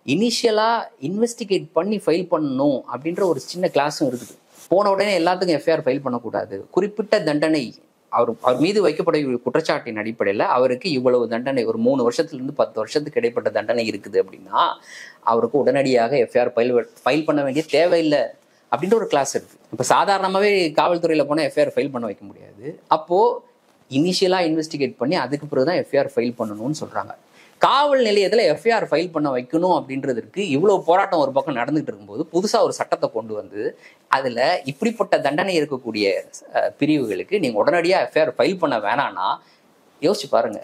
இனிஷியலா இன்வெஸ்டிகேட் பண்ணி ஃபைல் பண்ணணும் அப்படின்ற ஒரு சின்ன கிளாஸும் இருக்குது. போன உடனே எல்லாத்துக்கும் எஃப்ஐஆர் ஃபைல் பண்ணக்கூடாது. குறிப்பிட்ட தண்டனை அவர் மீது வைக்கப்பட குற்றச்சாட்டின் அடிப்படையில் அவருக்கு இவ்வளவு தண்டனை, ஒரு 3 வருஷத்துலேருந்து 10 வருஷத்துக்கு இடைப்பட்ட தண்டனை இருக்குது அப்படின்னா அவருக்கு உடனடியாக எஃப்ஐஆர் ஃபைல் பண்ண வேண்டிய தேவையில்லை அப்படின்ற ஒரு கிளாஸ் இருக்கு. இப்போ சாதாரணமாகவே காவல்துறையில் போனால் எஃப்ஐஆர் ஃபைல் பண்ண வைக்க முடியாது. அப்போது இனிஷியலாக இன்வெஸ்டிகேட் பண்ணி அதுக்கு பிறகு தான் எஃப்ஐஆர் ஃபைல் பண்ணணும்னு சொல்கிறாங்க. காவல் நிலையத்தில் எஃப்ஐஆர் ஃபைல் பண்ண வைக்கணும் அப்படின்றதுக்கு இவ்வளோ போராட்டம் ஒரு பக்கம் நடந்துகிட்டு இருக்கும்போது புதுசாக ஒரு சட்டத்தை கொண்டு வந்து அதில் இப்படிப்பட்ட தண்டனை இருக்கக்கூடிய பிரிவுகளுக்கு நீங்கள் உடனடியாக எஃப்ஐஆர் ஃபைல் பண்ண வேணான்னா யோசிச்சு பாருங்க.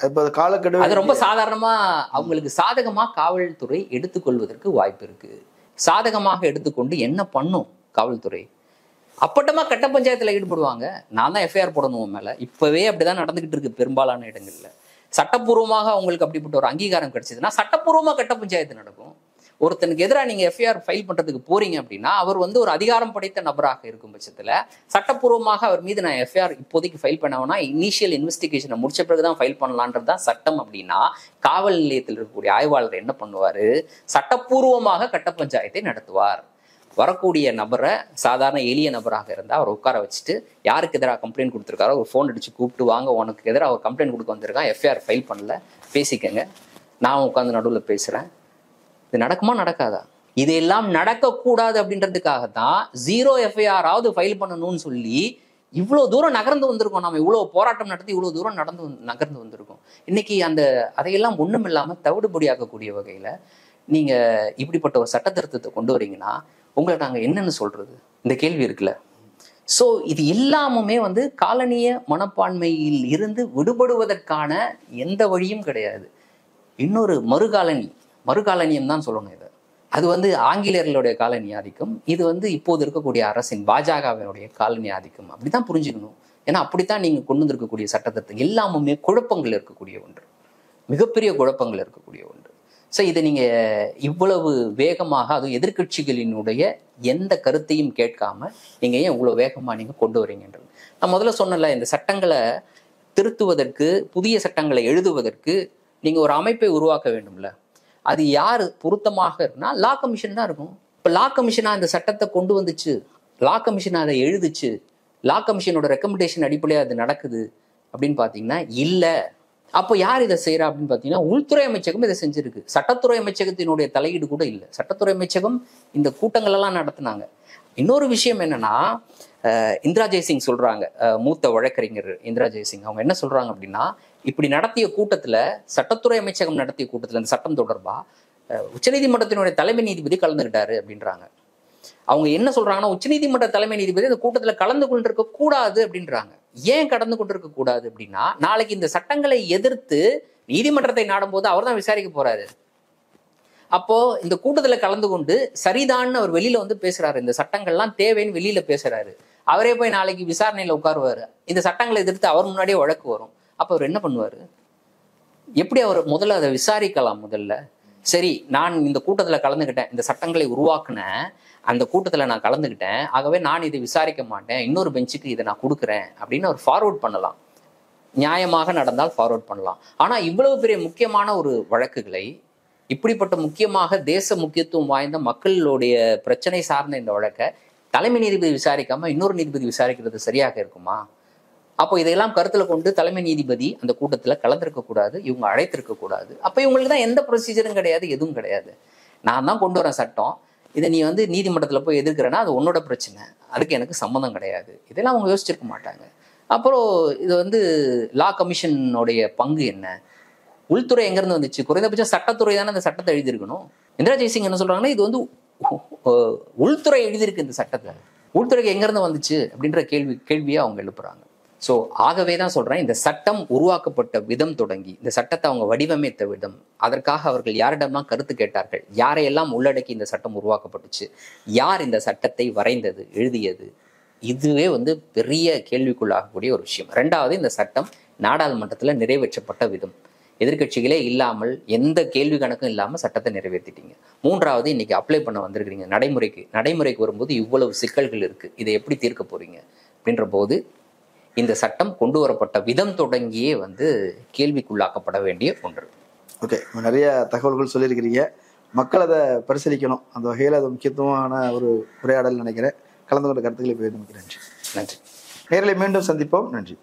அது ரொம்ப சாதாரணமா அவங்களுக்கு சாதகமா காவல்துறை எடுத்துக்கொள்வதற்கு வாய்ப்பு இருக்கு. சாதகமாக எடுத்துக்கொண்டு என்ன பண்ணும் காவல்துறை? அப்பட்டமா கட்ட பஞ்சாயத்துல ஈடுபடுவாங்க. நான் தான் எஃப்ஐஆர் போடணும் மேல. இப்பவே அப்படிதான் நடந்துகிட்டு இருக்கு பெரும்பாலான இடங்கள்ல. சட்டப்பூர்வமாக அவங்களுக்கு அப்படிப்பட்ட ஒரு அங்கீகாரம் கிடைச்சதுன்னா சட்டப்பூர்வமா கட்ட பஞ்சாயத்து நடக்கும். ஒருத்தனுக்கு எதிராக நீங்க எஃப்ஐஆர் ஃபைல் பண்றதுக்கு போறீங்க அப்படின்னா அவர் வந்து ஒரு அதிகாரம் படைத்த நபராக இருக்கும் பட்சத்துல சட்டப்பூர்வமாக அவர் மீது நான் எஃப்ஐஆர் இப்போதைக்கு ஃபைல் பண்ணவனா இனிஷியல் இன்வெஸ்டிகேஷனை முடிச்ச பிறகுதான் ஃபைல் பண்ணலான்றதுதான் சட்டம். அப்படின்னா காவல் நிலையத்தில் இருக்கக்கூடிய ஆய்வாளர் என்ன பண்ணுவாரு? சட்டப்பூர்வமாக கட்ட பஞ்சாயத்தை நடத்துவார். வரக்கூடிய நபரை சாதாரண எளிய நபராக இருந்தால் அவர் உட்கார வச்சுட்டு யாருக்கு எதிராக கம்ப்ளைண்ட் கொடுத்துருக்காரோ ஒரு ஃபோன் அடிச்சு கூப்பிட்டு வாங்க, உனக்கு எதிராக ஒரு கம்ப்ளைண்ட் கொடுக்க வந்திருக்கான், எஃப்ஐஆர் ஃபைல் பண்ணல, பேசிக்கங்க, நான் உட்காந்து நடுவில் பேசுகிறேன். இது நடக்குமா நடக்காதா? இதெல்லாம் நடக்கக்கூடாது அப்படின்றதுக்காகத்தான் 0 எஃப்ஐஆராவது ஃபைல் பண்ணணும்னு சொல்லி இவ்வளோ தூரம் நகர்ந்து வந்திருக்கோம். நம்ம இவ்வளோ போராட்டம் நடத்தி இவ்வளோ தூரம் நகர்ந்து வந்திருக்கோம். இன்னைக்கு அதையெல்லாம் ஒன்றும் இல்லாமல் தவிடுபடியாக்கக்கூடிய வகையில் நீங்கள் இப்படிப்பட்ட ஒரு சட்ட திருத்தத்தை கொண்டு வரீங்கன்னா உங்களை நாங்கள் என்னன்னு சொல்றது? இந்த கேள்வி இருக்குல்ல. ஸோ இது எல்லாமுமே வந்து காலனிய மனப்பான்மையில் இருந்து விடுபடுவதற்கான எந்த வழியும் கிடையாது. இன்னொரு மறுகாலனியம் தான் சொல்லணும். இதை அது வந்து ஆங்கிலேயர்களுடைய காலனி ஆதிக்கம், இது வந்து இப்போது இருக்கக்கூடிய அரசின் பாஜகவினுடைய காலனி ஆதிக்கம். அப்படித்தான் புரிஞ்சுக்கணும். ஏன்னா அப்படித்தான் நீங்க கொண்டு வந்திருக்கக்கூடிய சட்டத்திட்டம் எல்லாமுமே குழப்பங்கள் இருக்கக்கூடிய ஒன்று, மிகப்பெரிய குழப்பங்கள் இருக்கக்கூடிய ஒன்று. ஸோ இதை நீங்க இவ்வளவு வேகமாக, அதுவும் எதிர்கட்சிகளினுடைய எந்த கருத்தையும் கேட்காம நீங்க ஏன் இவ்வளவு வேகமா நீங்க கொண்டு வரீங்கன்றது. நான் முதல்ல சொன்னல, இந்த சட்டங்களை திருத்துவதற்கு, புதிய சட்டங்களை எழுதுவதற்கு நீங்க ஒரு அமைப்பை உருவாக்க வேண்டும்ல. அது யாரு பொருத்தமாக இருக்குன்னா லா கமிஷன் தான் இருக்கும். இப்போ லா கமிஷனா இந்த சட்டத்தை கொண்டு வந்துச்சு, லா கமிஷன் அதை எழுதுச்சு, லா கமிஷனோட ரெக்கமெண்டேஷன் அடிப்படையாக அது நடக்குது அப்படின்னு பார்த்தீங்கன்னா இல்லை. அப்போ யார் இதை செய்யறா அப்படின்னு பார்த்தீங்கன்னா உள்துறை அமைச்சகம் இதை செஞ்சிருக்கு. சட்டத்துறை அமைச்சகத்தினுடைய தலையீடு கூட இல்லை. சட்டத்துறை அமைச்சகம் இந்த கூட்டங்கள் எல்லாம் நடத்தினாங்க. இன்னொரு விஷயம் என்னன்னா, இந்திரா ஜெய்சிங் சொல்றாங்க, மூத்த வழக்கறிஞர் இந்திரா ஜெய்சிங், அவங்க என்ன சொல்றாங்க அப்படின்னா, இப்படி நடத்திய கூட்டத்துல, சட்டத்துறை அமைச்சகம் நடத்திய கூட்டத்துல இந்த சட்டம் தொடர்பா உச்சநீதிமன்றத்தினுடைய தலைமை நீதிபதி கலந்துகிட்டாரு அப்படின்றாங்க. அவங்க என்ன சொல்றாங்கன்னா, உச்சநீதிமன்ற தலைமை நீதிபதி இந்த கூட்டத்துல கலந்து கொண்டிருக்க கூடாது அப்படின்றாங்க. ஏன் கடந்து கொண்டிருக்க கூடாது அப்படின்னா, நாளைக்கு இந்த சட்டங்களை எதிர்த்து நீதிமன்றத்தை நாடும் போது அவர் தான் விசாரிக்க போறாரு. அப்போ இந்த கூட்டத்துல கலந்து கொண்டு சரிதான்னு அவர் வெளியில வந்து பேசுறாரு, இந்த சட்டங்கள்லாம் தேவைன்னு வெளியில பேசுறாரு. அவரே போய் நாளைக்கு விசாரணையில உட்காருவாரு, இந்த சட்டங்களை எதிர்த்து அவர் முன்னாடியே வழக்கு வரும். அப்ப அவர் என்ன பண்ணுவாரு? எப்படி அவர் முதல்ல அதை விசாரிக்கலாம்? முதல்ல சரி, நான் இந்த கூட்டத்துல கலந்துக்கிட்டேன், இந்த சட்டங்களை உருவாக்குனேன், அந்த கூட்டத்துல நான் கலந்துக்கிட்டேன், ஆகவே நான் இதை விசாரிக்க மாட்டேன், இன்னொரு பெஞ்சுக்கு இதை நான் கொடுக்குறேன் அப்படின்னு அவர் ஃபார்வர்ட் பண்ணலாம். நியாயமாக நடந்தால் ஃபார்வர்ட் பண்ணலாம். ஆனா இவ்வளவு பெரிய முக்கியமான ஒரு வழக்குகளை, இப்படிப்பட்ட முக்கியமாக தேச முக்கியத்துவம் வாய்ந்த மக்களுடைய பிரச்சனை சார்ந்த இந்த வழக்கை தலைமை நீதிபதி விசாரிக்காம இன்னொரு நீதிபதி விசாரிக்கிறது சரியாக இருக்குமா? அப்போ இதையெல்லாம் கருத்துல கொண்டு தலைமை நீதிபதி அந்த கூட்டத்துல கலந்திருக்க கூடாது, இவங்க அழைத்திருக்க கூடாது. அப்ப இவங்களுக்கு தான் எந்த ப்ரொசீஜரும் கிடையாது, எதுவும் கிடையாது. நான் தான் கொண்டு வரேன் சட்டம், இதை நீ வந்து நீதிமன்றத்துல போய் எதிர்க்கிறேன்னா அது உன்னோட பிரச்சனை, அதுக்கு எனக்கு சம்மந்தம் கிடையாது. இதெல்லாம் அவங்க யோசிச்சிருக்க மாட்டாங்க. அப்புறம் இது வந்து லா கமிஷனுடைய பங்கு என்ன, உள்துறை எங்கேருந்து வந்துச்சு? குறைந்தபட்சம் சட்டத்துறை தானே அந்த சட்டத்தை எழுதியிருக்கணும். இந்திரா ஜெய்சிங் என்ன சொல்றாங்கன்னா, இது வந்து உள்துறை எழுதியிருக்கு இந்த சட்டத்தை, உள்துறைக்கு எங்கேருந்து வந்துச்சு அப்படின்ற கேள்வியை அவங்க எழுப்புறாங்க. ஸோ ஆகவே தான் சொல்றேன், இந்த சட்டம் உருவாக்கப்பட்ட விதம் தொடங்கி இந்த சட்டத்தை அவங்க வடிவமைத்த விதம், அதற்காக அவர்கள் யாரிடம்லாம் கருத்து கேட்டார்கள், யாரையெல்லாம் உள்ளடக்கி இந்த சட்டம் உருவாக்கப்பட்டுச்சு, யார் இந்த சட்டத்தை வரைந்தது, எழுதியது, இதுவே வந்து பெரிய கேள்விக்குள்ளாகக்கூடிய ஒரு விஷயம். ரெண்டாவது, இந்த சட்டம் நாடாளுமன்றத்தில் நிறைவேற்றப்பட்ட விதம், எதிர்க்கட்சிகளே இல்லாமல் எந்த கேள்வி கணக்கும் இல்லாமல் சட்டத்தை நிறைவேற்றிட்டீங்க. மூன்றாவது, இன்னைக்கு அப்ளை பண்ண வந்திருக்கிறீங்க நடைமுறைக்கு வரும்போது இவ்வளவு சிக்கல்கள் இருக்கு, இதை எப்படி தீர்க்க போறீங்க அப்படின்ற போது இந்த சட்டம் கொண்டு வரப்பட்ட விதம் தொடங்கியே வந்து கேள்விக்குள்ளாக்கப்பட வேண்டிய ஒன்று. ஓகே, நிறைய தகவல்கள் சொல்லியிருக்கிறீங்க. மக்கள் அதை பரிசீலிக்கணும். அந்த வகையில் அது முக்கியத்துவமான ஒரு உரையாடல் நினைக்கிறேன். கலந்து கொண்ட கருத்துக்களை போய் நன்றி. நன்றி. நேரில் மீண்டும் சந்திப்போம். நன்றி.